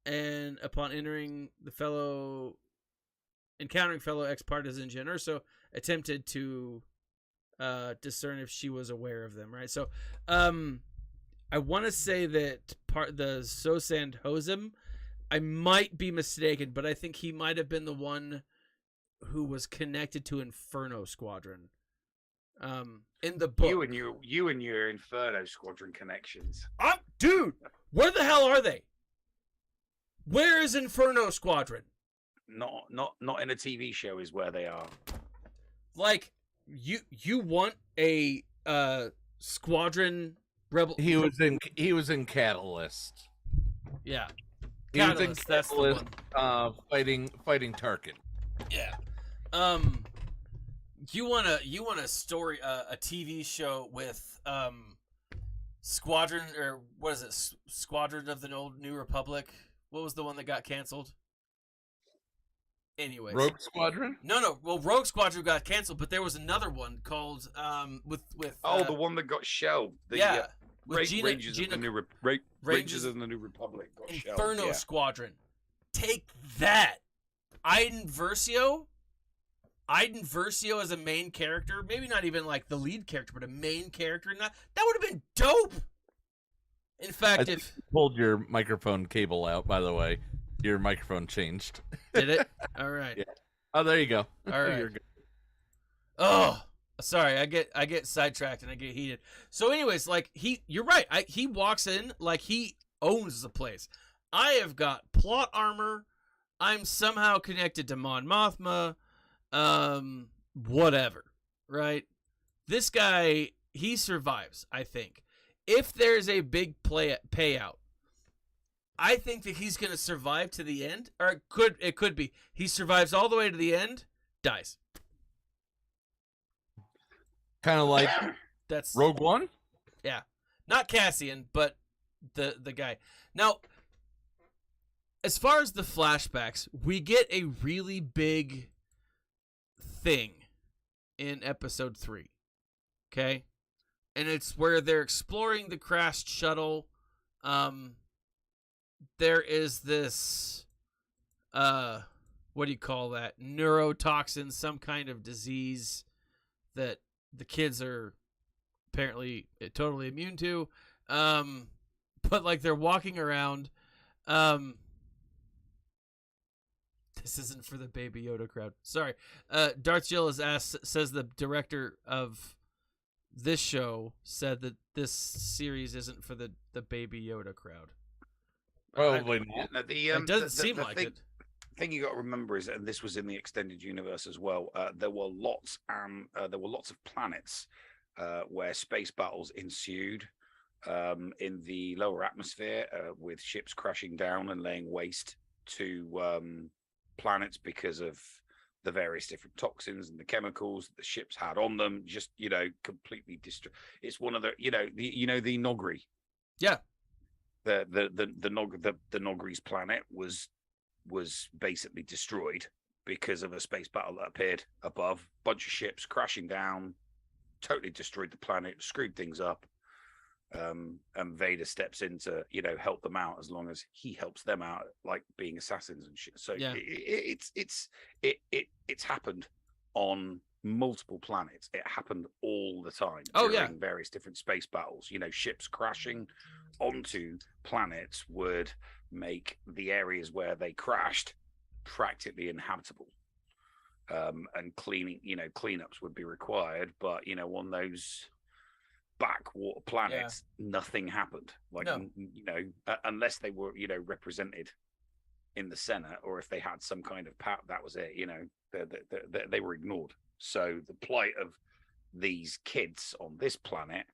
and upon encountering fellow ex-partisan Jyn Erso, attempted to discern if she was aware of them. Right, so I want to say that the Zosad Hozem, I might be mistaken, but I think he might have been the one who was connected to Inferno Squadron. In the book, you and your Inferno Squadron connections. Dude, where the hell are they? Where is Inferno Squadron? Not in a TV show is where they are. Like you want a squadron rebel? He was in Catalyst. Yeah, Catalyst. That's the one. Fighting Tarkin. Yeah. You want a story, a TV show with Squadron, or what is it? Squadron of the Old New Republic. What was the one that got canceled? Anyways, Rogue Squadron. No. Well, Rogue Squadron got canceled, but there was another one called with the one that got shelved. Rangers of the New Republic got shelved. Inferno Squadron. Take that. Iden Versio as a main character, maybe not even like the lead character, but a main character in that would have been dope. In fact, if you pulled your microphone cable out, by the way, your microphone changed. Did it? All right. Yeah. Oh, there you go. All right. You're good. Oh, sorry. I get sidetracked and I get heated. So, anyways, like you're right. He walks in like he owns the place. I have got plot armor. I'm somehow connected to Mon Mothma. Whatever. Right? This guy, he survives, I think. If there's a big payout, I think that he's going to survive to the end. Or it could be. He survives all the way to the end, dies. Kind of like that's Rogue One? Yeah. Not Cassian, but the guy. Now, as far as the flashbacks, we get a really big thing in episode 3. Okay? And it's where they're exploring the crashed shuttle. There is this, what do you call that? Neurotoxin, some kind of disease that the kids are apparently totally immune to. But like they're walking around, This isn't for the Baby Yoda crowd. Sorry. Darth Jill says the director of this show said that this series isn't for the Baby Yoda crowd. Probably not. No, It doesn't seem like it. The thing you got to remember is, and this was in the extended universe as well, there were lots of planets where space battles ensued in the lower atmosphere, with ships crashing down and laying waste to planets because of the various different toxins and the chemicals that the ships had on them. Just completely destroy. It's one of the the Nogri. Yeah. The Nogri's planet was basically destroyed because of a space battle that appeared above. Bunch of ships crashing down, totally destroyed the planet, screwed things up. And Vader steps in to help them out, as long as he helps them out, like being assassins and shit. So yeah. It's happened on multiple planets. It happened all the time during various different space battles. Ships crashing onto planets would make the areas where they crashed practically inhabitable. And cleanups would be required, but on those backwater planets, nothing happened. Unless they were represented in the Senate, or if they had some kind of power, that was it. They were ignored. So the plight of these kids on this planet,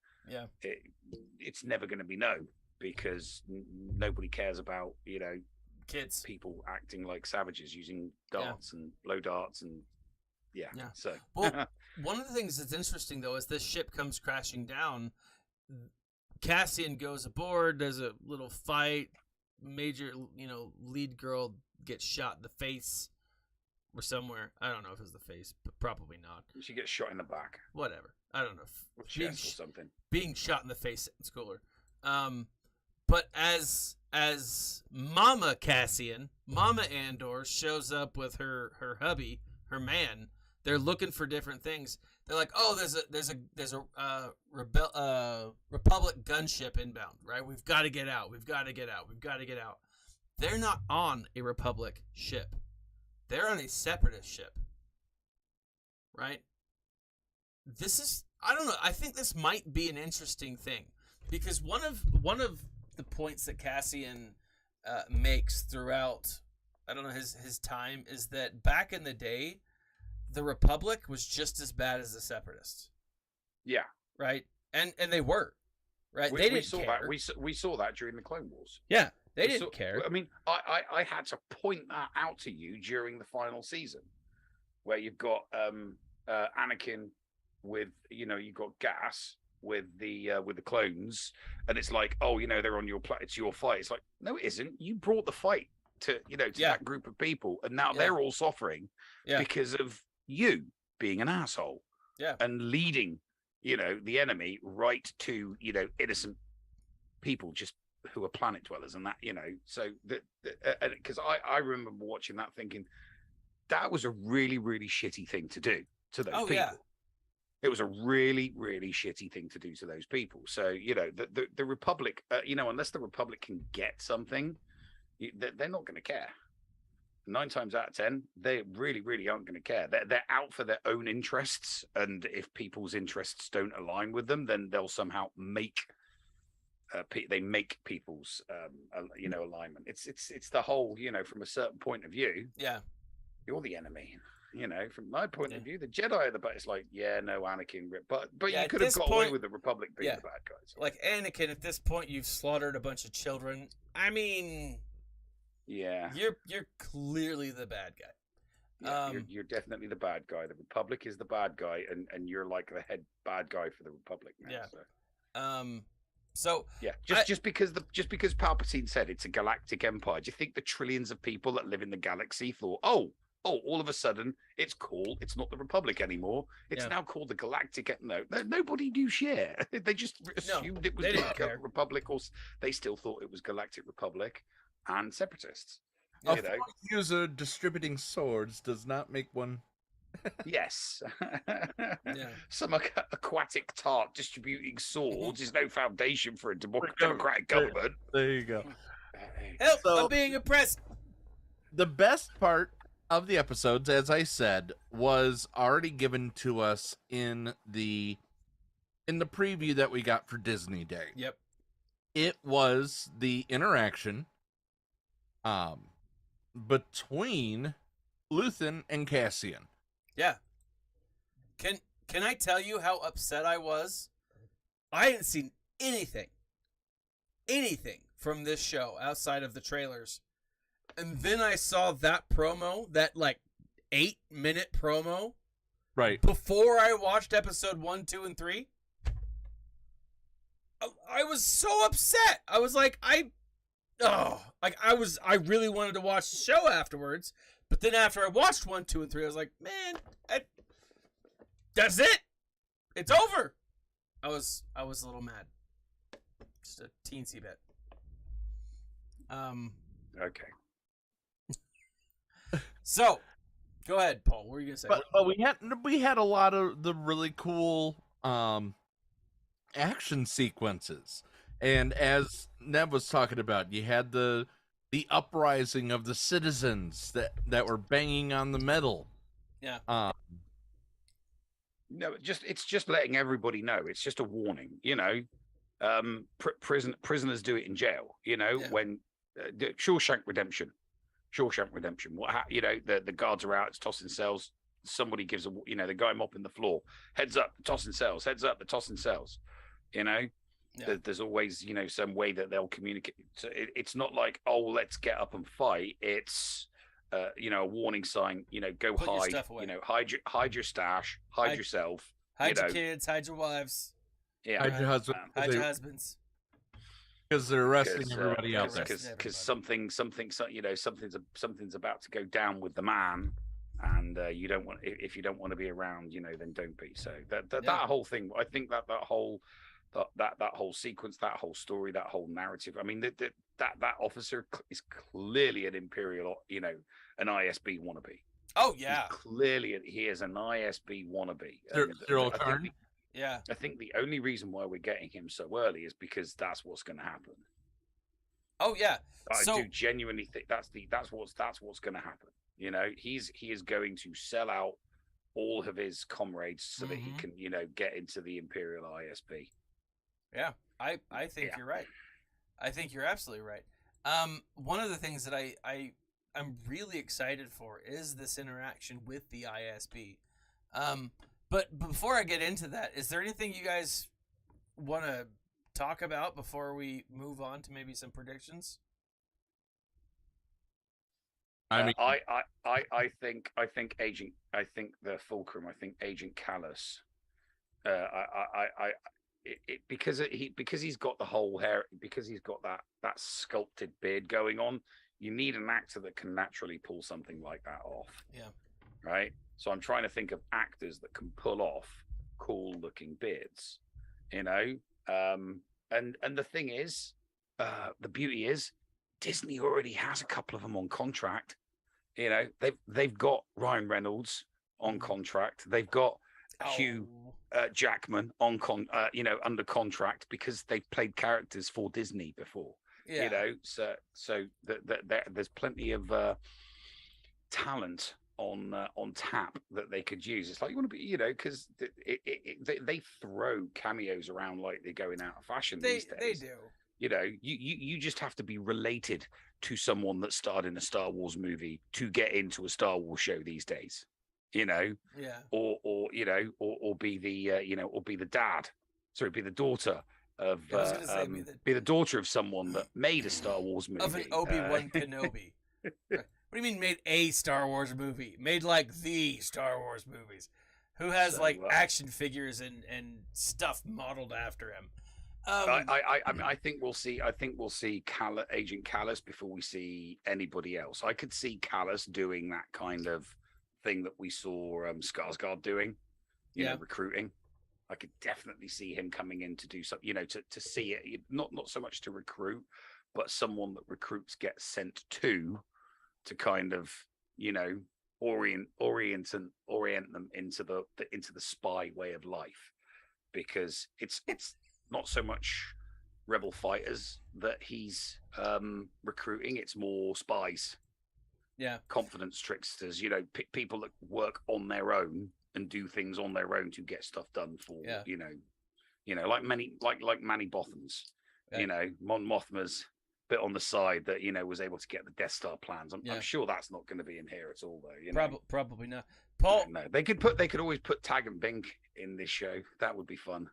it's never going to be known, because nobody cares about kids, people acting like savages using darts and blow darts and so well, one of the things that's interesting though is this ship comes crashing down. Cassian goes aboard. There's a little fight. Major, lead girl gets shot in the face or somewhere. I don't know if it was the face, but probably not. She gets shot in the back. Whatever. I don't know. Chest or something. Being shot in the face sounds cooler. But as Mama Andor shows up with her hubby, her man, they're looking for different things. They're like, oh, there's a Republic gunship inbound, right? We've got to get out. They're not on a Republic ship. They're on a Separatist ship, right? This is, I don't know. I think this might be an interesting thing, because one of the points that Cassian makes throughout, I don't know, his time, is that back in the day, the Republic was just as bad as the Separatists. Yeah. Right? And they were. Right? They didn't care. We saw that during the Clone Wars. Yeah. They didn't care. I mean, I had to point that out to you during the final season, where you've got Anakin with, you've got Gas with the clones, and it's like, oh, they're on your it's your fight. It's like, no, it isn't. You brought the fight to that group of people, and now they're all suffering because of you being an asshole and leading the enemy right to innocent people just who are planet dwellers, and that so because I remember watching that thinking that was a really, really shitty thing to do to those people. It was a really, really shitty thing to do to those people. So the Republic, unless the Republic can get something, they're not going to care. 9 times out of 10, they really, really aren't going to care. They're out for their own interests, and if people's interests don't align with them, then they'll somehow make people's alignment. It's the whole from a certain point of view. Yeah, you're the enemy. From my point of view, the Jedi are the bad. It's like, no, Anakin, but you could have got away with the Republic being the bad guys. Like Anakin, at this point, you've slaughtered a bunch of children. I mean. Yeah, you're clearly the bad guy. Yeah, you're definitely the bad guy. The Republic is the bad guy, and you're like the head bad guy for the Republic now. Yeah. So just because Palpatine said it's a galactic empire, do you think the trillions of people that live in the galaxy thought, oh, all of a sudden it's cool, it's not the Republic anymore, it's now called the Galactic? No, nobody knew shit. They just assumed it was the Republic, or they still thought it was Galactic Republic and Separatists. A user distributing swords does not make one. Yes. Some aquatic tart distributing swords is no foundation for a democratic government. There you go. Help! I'm being oppressed. The best part of the episodes, as I said, was already given to us in the preview that we got for Disney Day. Yep. It was the interaction between Luthen and Cassian. Yeah. Can I tell you how upset I was? I hadn't seen anything from this show outside of the trailers. And then I saw that promo, that like 8-minute promo. Right. Before I watched episode 1, 2, and 3. I was so upset. I was like, I really wanted to watch the show afterwards. But then after I watched 1, 2, and 3, I was like, man, that's it. It's over. I was a little mad. Just a teensy bit. Okay. So, go ahead, Paul. What were you gonna say? But we had a lot of the really cool action sequences, and as Nev was talking about, you had the uprising of the citizens that were banging on the metal. Yeah. No, it's just letting everybody know. It's just a warning, you know. Prisoners do it in jail, you know. Yeah. When Shawshank Redemption. You know, the guards are out. It's tossing cells. Somebody gives the guy mopping the floor. Heads up, tossing cells. Heads up, the tossing cells. You know, there's always some way that they'll communicate. So it's not like, oh, let's get up and fight. It's a warning sign. Go Put your hide. stuff away. Hide your stash. Hide yourself. Hide your kids. Hide your wives. Yeah. Hide your husband. Hide your husbands. Because they're arresting everybody out there. Because something's about to go down with the man, and you don't want, if you don't want to be around, then don't be. So that whole thing, I think that whole sequence, that whole story, that whole narrative. I mean, that officer is clearly an Imperial, an ISB wannabe. Oh yeah, clearly he is an ISB wannabe. Yeah, I think the only reason why we're getting him so early is because that's what's going to happen. Oh yeah, I do genuinely think that's what's going to happen. He is going to sell out all of his comrades so that he can get into the Imperial ISB. Yeah, I think you're right. I think you're absolutely right. One of the things that I'm really excited for is this interaction with the ISB. But before I get into that, is there anything you guys want to talk about before we move on to maybe some predictions? I think the Fulcrum. I think Agent Callus. Because he's got the whole hair, because he's got that sculpted beard going on. You need an actor that can naturally pull something like that off. Yeah. Right. So I'm trying to think of actors that can pull off cool-looking beards, And the thing is, the beauty is, Disney already has a couple of them on contract. They've got Ryan Reynolds on contract. They've got Hugh Jackman on under contract because they've played characters for Disney before. Yeah. So there's plenty of talent on tap that they could use. It's like, you want to be, because they throw cameos around like they're going out of fashion these days. They do. You just have to be related to someone that starred in a Star Wars movie to get into a Star Wars show these days. Yeah. Or be the dad. Sorry, be the daughter of be the daughter of someone that made a Star Wars movie. Of an Obi-Wan Kenobi. What do you mean made a Star Wars movie? Made like the Star Wars movies. Who has action figures and stuff modeled after him. I think we'll see Agent Callus before we see anybody else. I could see Callus doing that kind of thing that we saw Skarsgård doing, recruiting. I could definitely see him coming in to do something, to see it, not so much to recruit, but someone that recruits gets sent to kind of, orient them into the spy way of life, because it's not so much rebel fighters that he's recruiting, it's more spies. confidence tricksters, you know, people that work on their own and do things on their own to get stuff done for, you know, like Manny Botham's, you know, Mon Mothma's bit on the side that, you know, was able to get the Death Star plans. I'm sure that's not going to be in here at all, though. You know? Probably not. Paul, no, they could always put Tag and Bink in this show. That would be fun.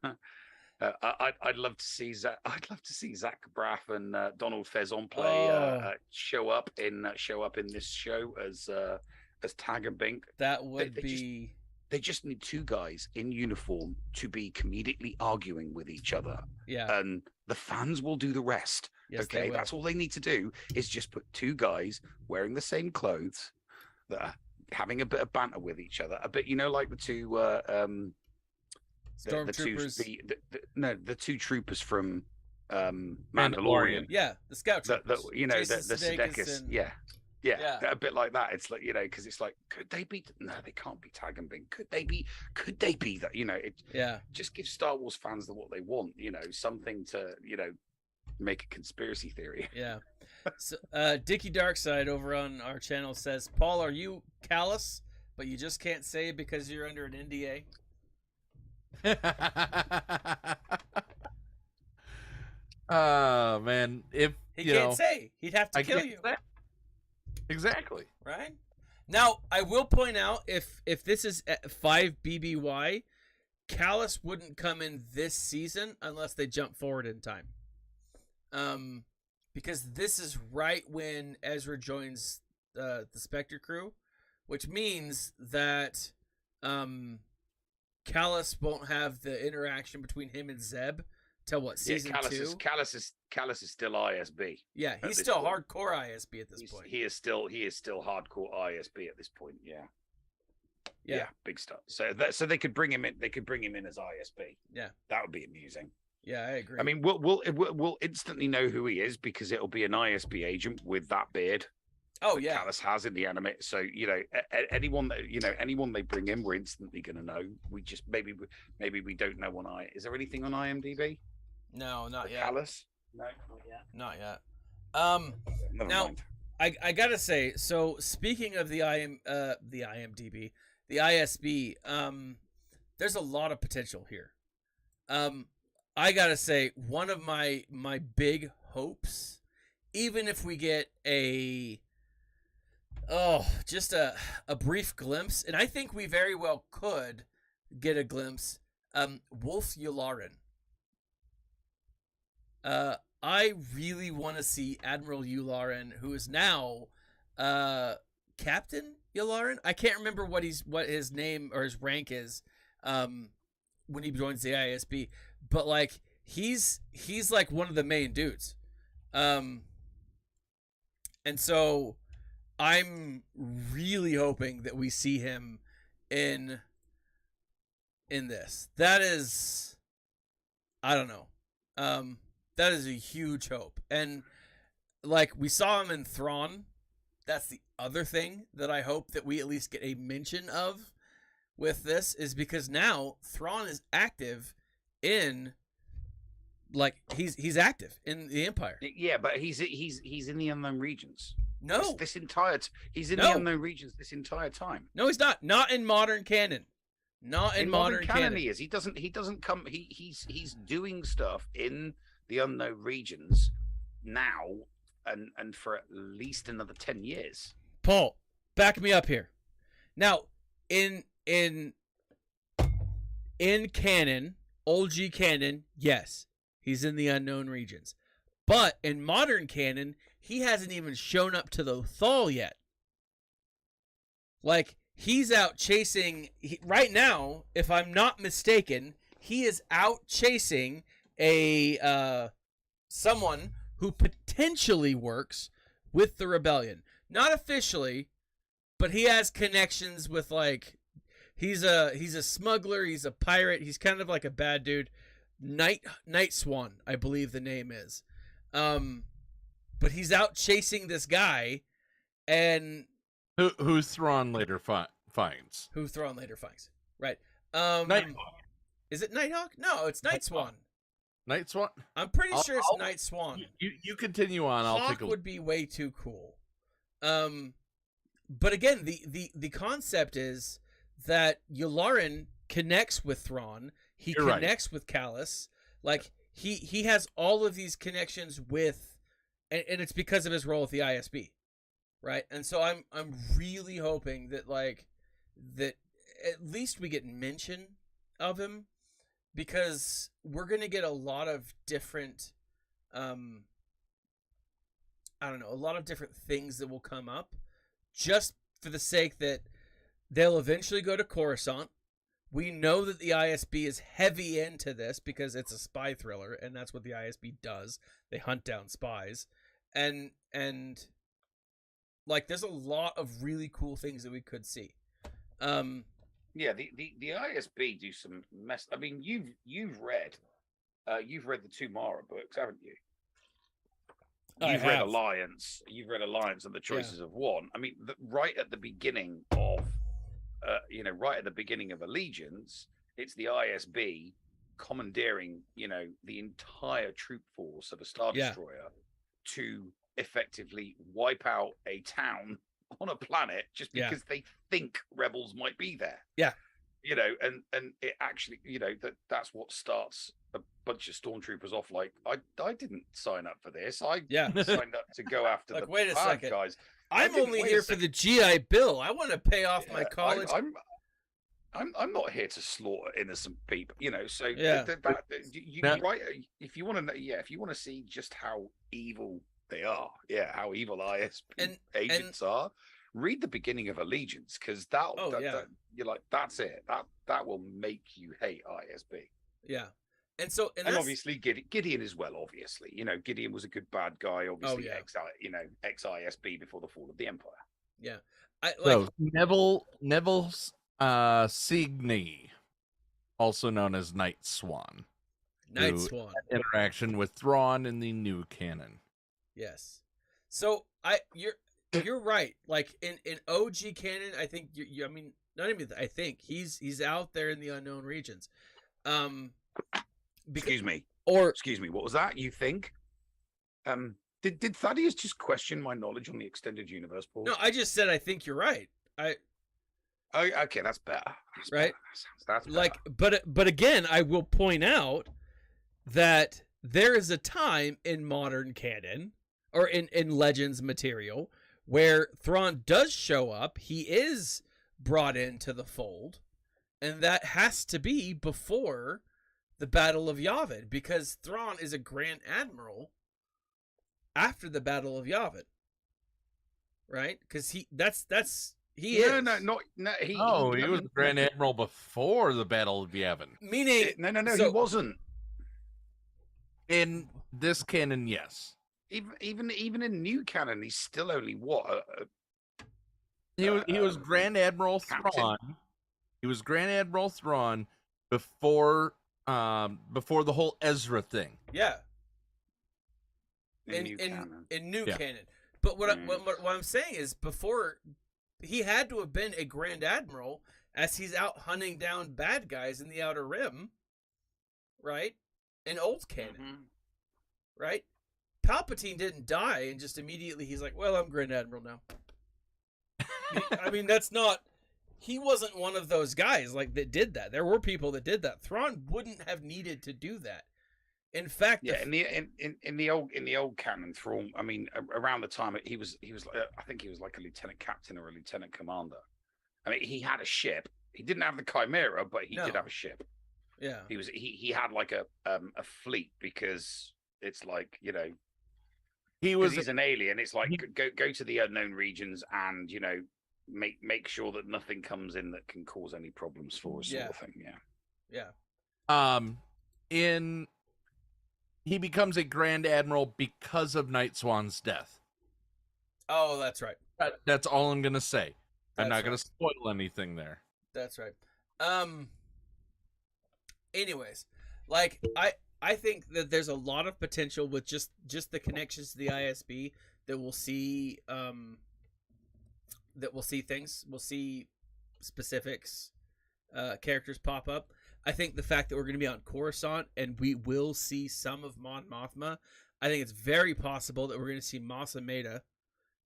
I'd love to see Zach. I'd love to see Zach Braff and Donald Faison play show up in this show as Tag and Bink. That would be. They just need two guys in uniform to be comedically arguing with each other. Yeah. And the fans will do the rest. Yes, okay. That's all they need to do is just put two guys wearing the same clothes that are having a bit of banter with each other. A bit, you know, like the two Stormtroopers. The two troopers from Mandalorian. Yeah, the scout troopers. You know, the Sudeikis. And... Yeah, a bit like that. It's like, you know, because it's like, could they be? No, they can't be Tag and Bink. Could they be? Could they be that? You know, it just gives Star Wars fans what they want. You know, something to, you know, make a conspiracy theory. Yeah. So, Dickie Darkside over on our channel says, Paul, are you callous, but you just can't say it because you're under an NDA? Oh man, if he can't say, he'd have to kill you. Exactly. Right? Now, I will point out, if this is 5 BBY, Callus wouldn't come in this season unless they jump forward in time. Because this is right when Ezra joins the Spectre crew, which means that Callus won't have the interaction between him and Zeb till what, season 2? Callus is still ISB. Yeah, he's still hardcore ISB at this point. He is still hardcore ISB at this point. Yeah, big stuff. So they could bring him in. They could bring him in as ISB. Yeah, that would be amusing. Yeah, I agree. I mean, we'll instantly know who he is because it'll be an ISB agent with that beard. Oh yeah, Callus has in the anime. So, you know, anyone they bring in, we're instantly going to know. We just maybe we don't know on Is there anything on IMDb? No, not yet. Callus? No, not yet. Never now mind. I gotta say. So speaking of the IMDb, the ISB, there's a lot of potential here. I gotta say, one of my big hopes, even if we get just a brief glimpse, and I think we very well could get a glimpse, Wolf Yularen. I really want to see Admiral Yularen, who is now Captain Yularen. I can't remember what his name or his rank is when he joins the ISB, but like he's like one of the main dudes. And so I'm really hoping that we see him in this. That is, I don't know. That is a huge hope. And like we saw him in Thrawn. That's the other thing that I hope that we at least get a mention of with this, is because now Thrawn is active in, like, he's active in the Empire. Yeah, but he's in the unknown regions. No, he's in the unknown regions this entire time. No, he's not. Not in modern canon. Not in modern canon. He is. He doesn't come. He's doing stuff in the unknown regions now, and for at least another 10 years. Paul, back me up here. Now, in canon, old G canon, yes, he's in the unknown regions. But in modern canon, he hasn't even shown up to the Thal yet. Like, he's out chasing right now, if I'm not mistaken, he is out chasing someone who potentially works with the rebellion. Not officially, but he has connections with, like, he's a smuggler, he's a pirate, he's kind of like a bad dude. Night Swan, I believe the name is. But he's out chasing this guy, and who Thrawn later finds. Who Thrawn later finds. Right. Nighthawk. Is it Nighthawk? No, it's Night Swan. Night Swan? I'm pretty sure it's Night Swan. You continue on. I'll take a look. Would be way too cool. but again, the concept is that Yularen connects with Thrawn. He You're right. connects with Callus. Like he has all of these connections with, and it's because of his role with the ISB, right? And so I'm really hoping that that at least we get mention of him, because we're gonna get a lot of different, I don't know, a lot of different things that will come up, just for the sake that they'll eventually go to Coruscant. We know that the ISB is heavy into this because it's a spy thriller, and that's what the ISB does. They hunt down spies. And like, there's a lot of really cool things that we could see. Yeah, the ISB do some mess. I mean, you've read the two Mara books, haven't you? You've read Alliance. You've read Alliance and the Choices of One. I mean, right at the beginning of right at the beginning of Allegiance, it's the ISB commandeering, the entire troop force of a Star Destroyer to effectively wipe out a town on a planet just because they think rebels might be there. Yeah. And it actually, that's what starts a bunch of stormtroopers off. Like, I didn't sign up for this. I signed up to go after the wait a bad second. guys. I'm only here for the GI Bill. I want to pay off my college. I'm not here to slaughter innocent people, So right, if you want to know, if you want to see just how evil they are, how evil ISB agents are, read the beginning of Allegiance, because you're like, that's it. That will make you hate ISB. Yeah. And obviously Gideon as well. Obviously, Gideon was a good bad guy. Obviously, ex ISB before the fall of the Empire. Yeah, so Neville Signy, also known as Night Swan. Night Swan interaction with Thrawn in the new canon. Yes. So you're right. Like in OG canon, I think I mean, not even I think he's out there in the unknown regions. Excuse me. What was that? You think? Did Thaddeus just question my knowledge on the extended universe, Paul? No, I just said I think you're right. Okay, that's better. Right? That's better. Like, but again, I will point out that there is a time in modern canon, or in Legends material, where Thrawn does show up. He is brought into the fold, and that has to be before the Battle of Yavin, because Thrawn is a Grand Admiral after the Battle of Yavin, right? Because he was Grand Admiral before the Battle of Yavin. Meaning, no, he wasn't. In this canon, yes. Even in new canon, he's still only what? He was Grand Admiral Thrawn. He was Grand Admiral Thrawn before the whole Ezra thing. Yeah. In new canon. But what I'm saying is, before, he had to have been a Grand Admiral as he's out hunting down bad guys in the Outer Rim, right? In old canon, right? Palpatine didn't die and just immediately he's like, well, I'm Grand Admiral now. I mean, that's not... He wasn't one of those guys that did that. There were people that did that. Thrawn wouldn't have needed to do that. In fact, in the old canon, Thrawn. I mean, around the time he was I think he was like a lieutenant captain or a lieutenant commander. I mean, he had a ship. He didn't have the Chimera, but he did have a ship. Yeah, he had like a fleet, because it's like, he's an alien. It's like go to the unknown regions and make sure that nothing comes in that can cause any problems for us, sort of thing. He becomes a Grand Admiral because of Night Swan's death. Oh, that's right. That's all I'm gonna say. I'm not gonna spoil anything there. That's right. Anyways, I think that there's a lot of potential with just the connections to the ISB that we'll see. That we'll see things. We'll see specifics, characters pop up. I think the fact that we're going to be on Coruscant and we will see some of Mon Mothma, I think it's very possible that we're going to see Mas Amedda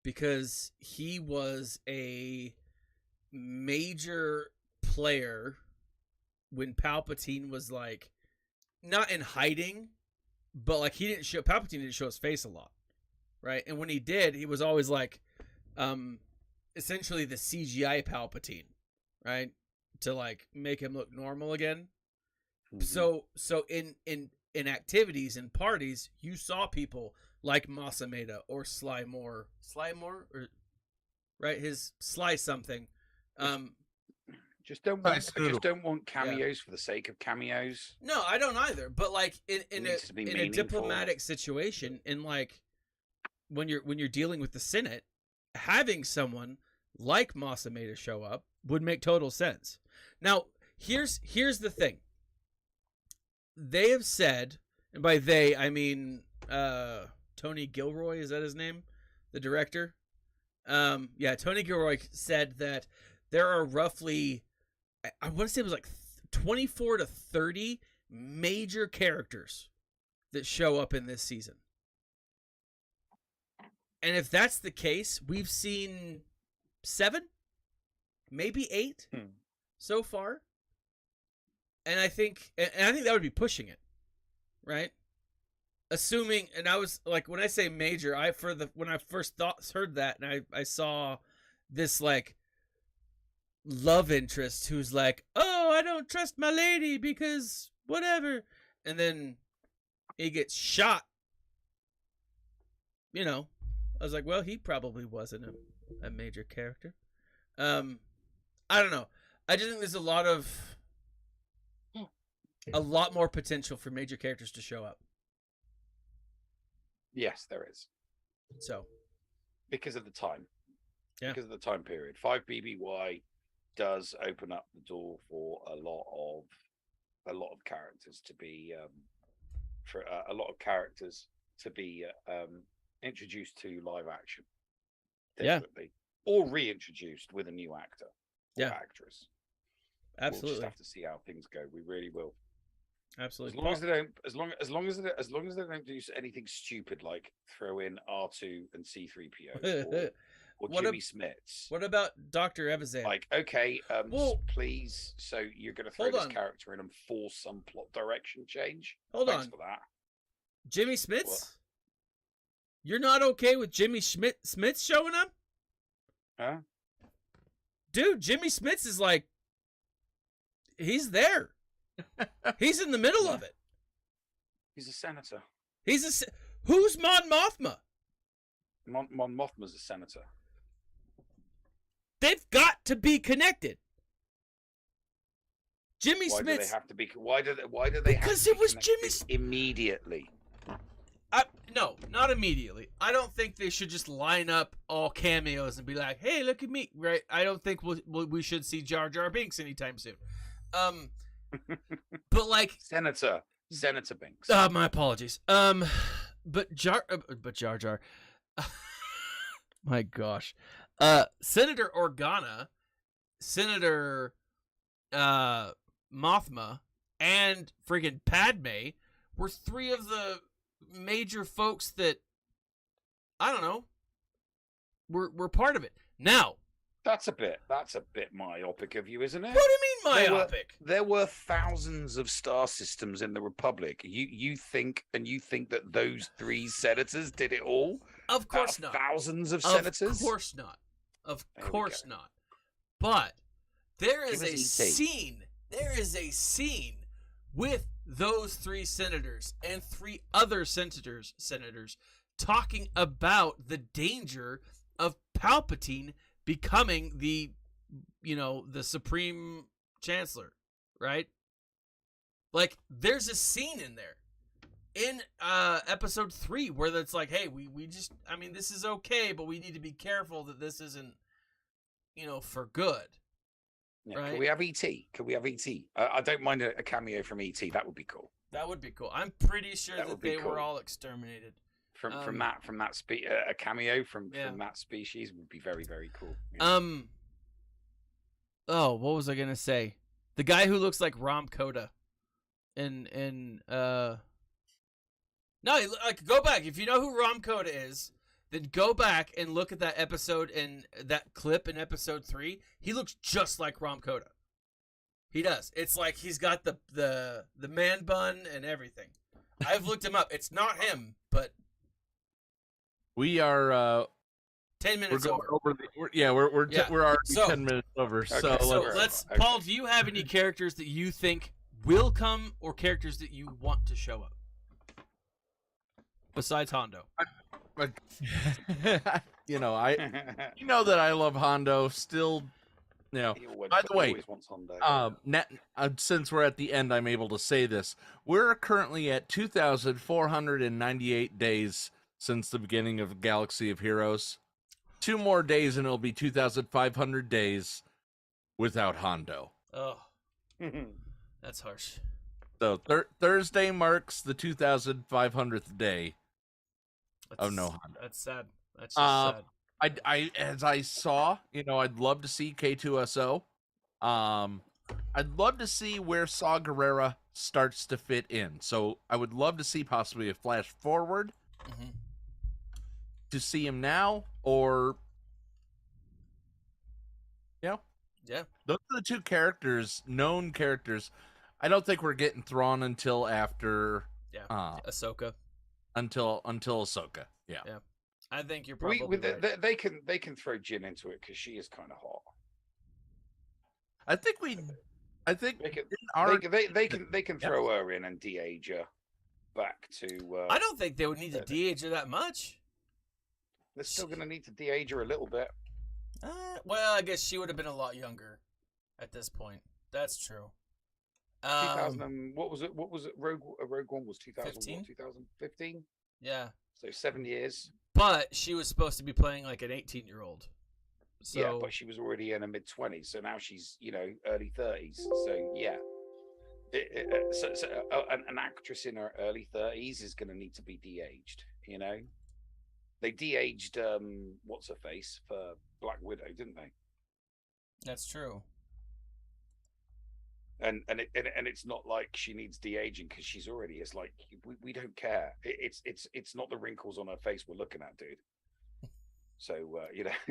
because he was a major player when Palpatine was like not in hiding, but like Palpatine didn't show his face a lot, right? And when he did, he was always like essentially the CGI Palpatine, right? To like make him look normal again. So in activities and parties, you saw people like Masameda or Sly Moore, or right, his Sly something. Just don't want cameos for the sake of cameos. No, I don't either. But like in a diplomatic situation, in like when you're dealing with the Senate, having someone like Masameda show up would make total sense. Now, here's the thing. They have said, and by they I mean Tony Gilroy, is that his name? The director? Tony Gilroy said that there are roughly, I want to say it was like 24 to 30 major characters that show up in this season. And if that's the case, we've seen 7, maybe 8 so far. And I think that would be pushing it, right? Assuming, and I was like, when I say major, when I first heard that, and I saw this like love interest who's like, oh, I don't trust my lady because whatever, and then he gets shot. You know, I was like, well, he probably wasn't a major character. I don't know. I just think there's a lot more potential for major characters to show up. Yes, there is. So, because of the time, because of the time period, 5 BBY does open up the door for a lot of characters to be introduced to live action, definitely, or reintroduced with a new actor or actress. Absolutely, we'll just have to see how things go. We really will. Absolutely. As long as they don't do anything stupid like throw in R2 and C3PO or Jimmy Smits. What about Dr. Evazan? Like, okay, please. So you're going to throw this character in and force some plot direction change? Thanks for that. Jimmy Smits? What? You're not okay with Jimmy Smits showing up? Huh? Dude, Jimmy Smits is like, he's there. He's in the middle of it. He's a senator. Who's Mon Mothma? Mon Mothma's a senator. They've got to be connected. Jimmy Smits. Why do they have to be? Why do they? Because it was Jimmy immediately. No, not immediately. I don't think they should just line up all cameos and be like, "Hey, look at me!" Right? I don't think we should see Jar Jar Binks anytime soon. But like Senator Binks. My apologies. But Jar Jar. My gosh. Senator Organa, Senator Mothma, and friggin' Padme were 3 of the major folks that, I don't know, were part of it. Now, that's a bit myopic of you, isn't it? What do you mean myopic? There were thousands of star systems in the Republic. You think that those 3 senators did it all? Of course not. Thousands of senators? Of course not. Of course not. But there is a scene. There is a scene with those 3 senators and 3 other senators talking about the danger of Palpatine becoming the Supreme Chancellor, right? Like, there's a scene in there in episode 3 where it's like, hey, we just, I mean, this is okay, but we need to be careful that this isn't, for good. Yeah, right? Can we have E.T.? I don't mind a cameo from E.T. That would be cool. That would be cool. I'm pretty sure that they were all exterminated. From that a cameo from that species would be very, very cool. Yeah. Oh, what was I gonna say? The guy who looks like Ram Koda, no, like, go back if you know who Ram Koda is. then go back and look at that episode and that clip in episode 3. He looks just like Rom Koda. He does. It's like he's got the man bun and everything. I've looked him up. It's not him, but we are 10 minutes we're over. We're already 10 minutes over. Okay, So let's okay. Paul, do you have any characters that you think will come or characters that you want to show up? Besides Hondo. you know that I love Hondo still. By the way, since we're at the end, I'm able to say this. We're currently at 2,498 days since the beginning of Galaxy of Heroes. 2 more days and it'll be 2,500 days without Hondo. Oh, that's harsh. So Thursday marks the 2,500th day of no Hondo. That's sad. That's just sad. I as I saw, I'd love to see K2SO. I'd love to see where Saw Gerrera starts to fit in. So I would love to see possibly a flash forward to see him now, or yeah, those are the 2 characters, known characters. I don't think we're getting Thrawn until after Ahsoka. Until Ahsoka. Yeah. I think you're probably right. They can throw Jin into it because she is kind of hot. I think they can throw her in and de-age her back to. I don't think they would need to de-age her that much. They're still going to need to de-age her a little bit. Well, I guess she would have been a lot younger at this point. That's true. 2000. What was it? Rogue One was 15? 2015. Yeah. So 7 years. But she was supposed to be playing like an 18-year-old. So... Yeah, but she was already in her mid-20s, so now she's, early 30s. So, yeah. An actress in her early 30s is going to need to be de-aged, They de-aged, what's-her-face for Black Widow, didn't they? That's true. And it's not like she needs de-aging because she's already. It's like we don't care. It's not the wrinkles on her face we're looking at, dude. So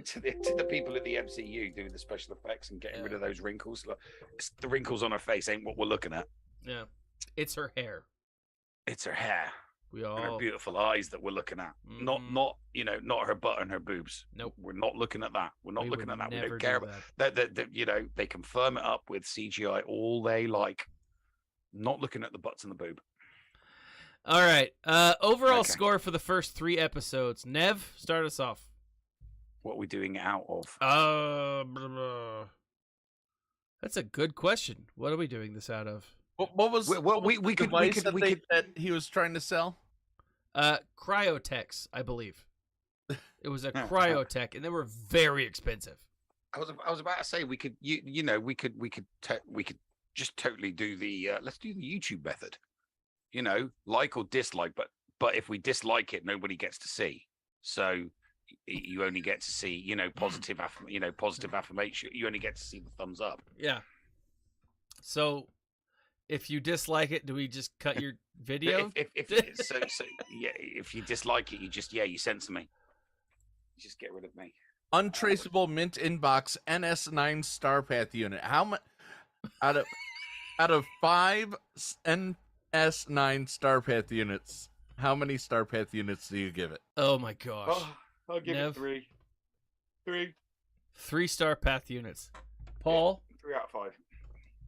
to the people at the MCU doing the special effects and getting rid of those wrinkles, it's the wrinkles on her face ain't what we're looking at. Yeah, it's her hair. It's her hair. And her beautiful eyes that we're looking at. Not her butt and her boobs. Nope. We're not looking at that. We're not looking at that. We don't care about that. They can firm it up with CGI all they like. Not looking at the butts and the boob. All right. Overall score for the first 3 episodes. Nev, start us off. What are we doing it out of? That's a good question. What are we doing this out of? What was we could that he was trying to sell? Cryotex, I believe. It was a cryotech, and they were very expensive. I was about to say we could we could just totally do the let's do the YouTube method. Like or dislike, but if we dislike it, nobody gets to see. So you only get to see positive affirmation. You only get to see the thumbs up. Yeah. So if you dislike it, do we just cut your video? If you dislike it, you censor me. You just get rid of me. Untraceable mint inbox NS9 Starpath unit. How much out of 5 NS9 Starpath units? How many Starpath units do you give it? Oh my gosh! Oh, I'll give it 3. 3 Starpath units. Paul. 3 out of 5.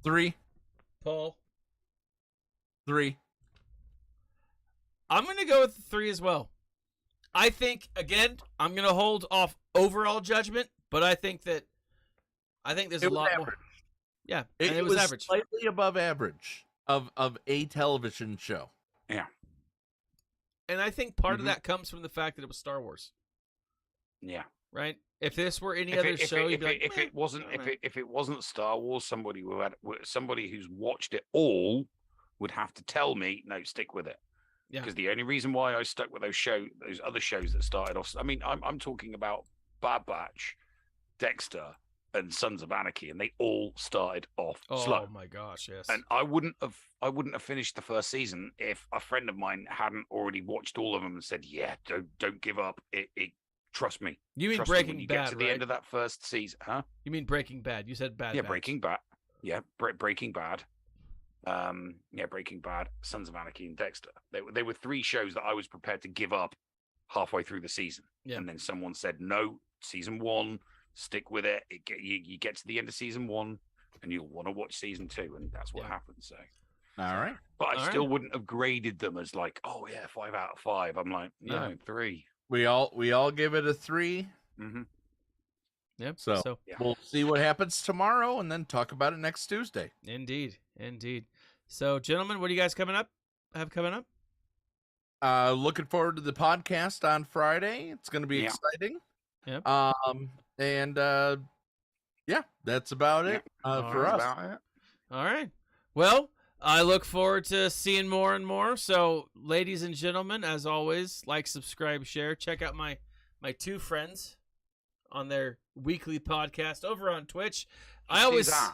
3. Paul. 3. I'm gonna go with 3 as well. I think I'm gonna hold off overall judgment, but I think there's a lot more. Yeah, it was average, slightly above average of a television show. Yeah, and I think part of that comes from the fact that it was Star Wars. Yeah, right. If this were any other show, if it wasn't Star Wars, somebody who's watched it all would have to tell me, no, stick with it. Yeah. Because the only reason why I stuck with those other shows that started off, I mean, I'm talking about Bad Batch, Dexter, and Sons of Anarchy, and they all started off slow. Oh my gosh, yes. And I wouldn't have finished the first season if a friend of mine hadn't already watched all of them and said, "Yeah, don't give up. It trust me." You mean Trust me, when Breaking you Bad, get to the right? end of that first season, huh? You mean Breaking Bad? You said Bad. Yeah, Batch. Breaking Bad. Yeah, Breaking Bad. Breaking Bad, Sons of Anarchy, and Dexter. They were 3 shows that I was prepared to give up halfway through the season. Yeah. And then someone said, "No, season 1, stick with it. You get to the end of season 1, and you'll want to watch season 2," and that's what happened. So, All right. but I All still right. wouldn't have graded them as like, "Oh yeah, 5 out of 5." I'm like, no, Yeah. 3. We all give it a 3. Mm-hmm. Yep. So, Yeah. we'll see what happens tomorrow and then talk about it next Tuesday. Indeed. So, gentlemen, what do you guys have coming up? Looking forward to the podcast on Friday. It's going to be Yeah. exciting. Yep. And yeah, that's about it for us. All right. Well, I look forward to seeing more and more. So, ladies and gentlemen, as always, like, subscribe, share. Check out my 2 friends on their weekly podcast over on Twitch. I always Yeah.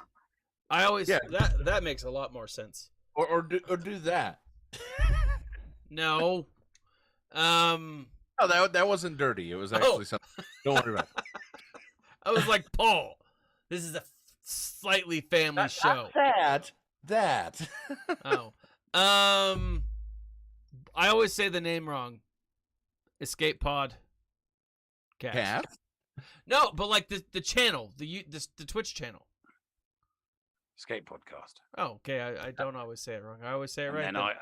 that makes a lot more sense. Or do that. No. Oh, that wasn't dirty. It was actually something. Don't worry about it. I was like, Paul, this is a slightly family show. That. Oh. I always say the name wrong. Escape Pod Cast. Cat? No, but like the channel, the Twitch channel. Escape Podcast. Oh, okay. I don't always say it wrong. I always say it And right.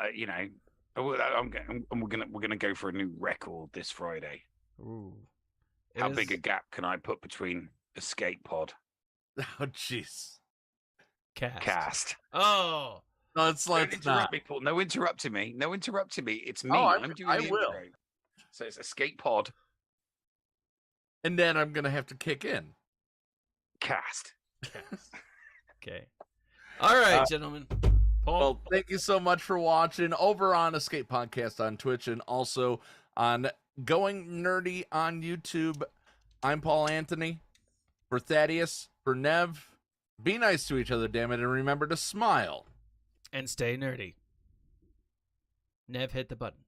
then we're gonna go for a new record this Friday. Ooh. How big a gap can I put between Escape Pod Oh, jeez. Cast? Oh. No, it's Don't like interrupt me, Paul. No interrupting me. It's me. Oh, I'm doing I the will. intro. So it's Escape Pod And then I'm going to have to kick in. Cast. Okay. All right, gentlemen. Paul. Well, thank you so much for watching over on Escape Podcast on Twitch and also on Going Nerdy on YouTube. I'm Paul Anthony. For Thaddeus, for Nev, be nice to each other, damn it, and remember to smile. And stay nerdy. Nev, hit the button.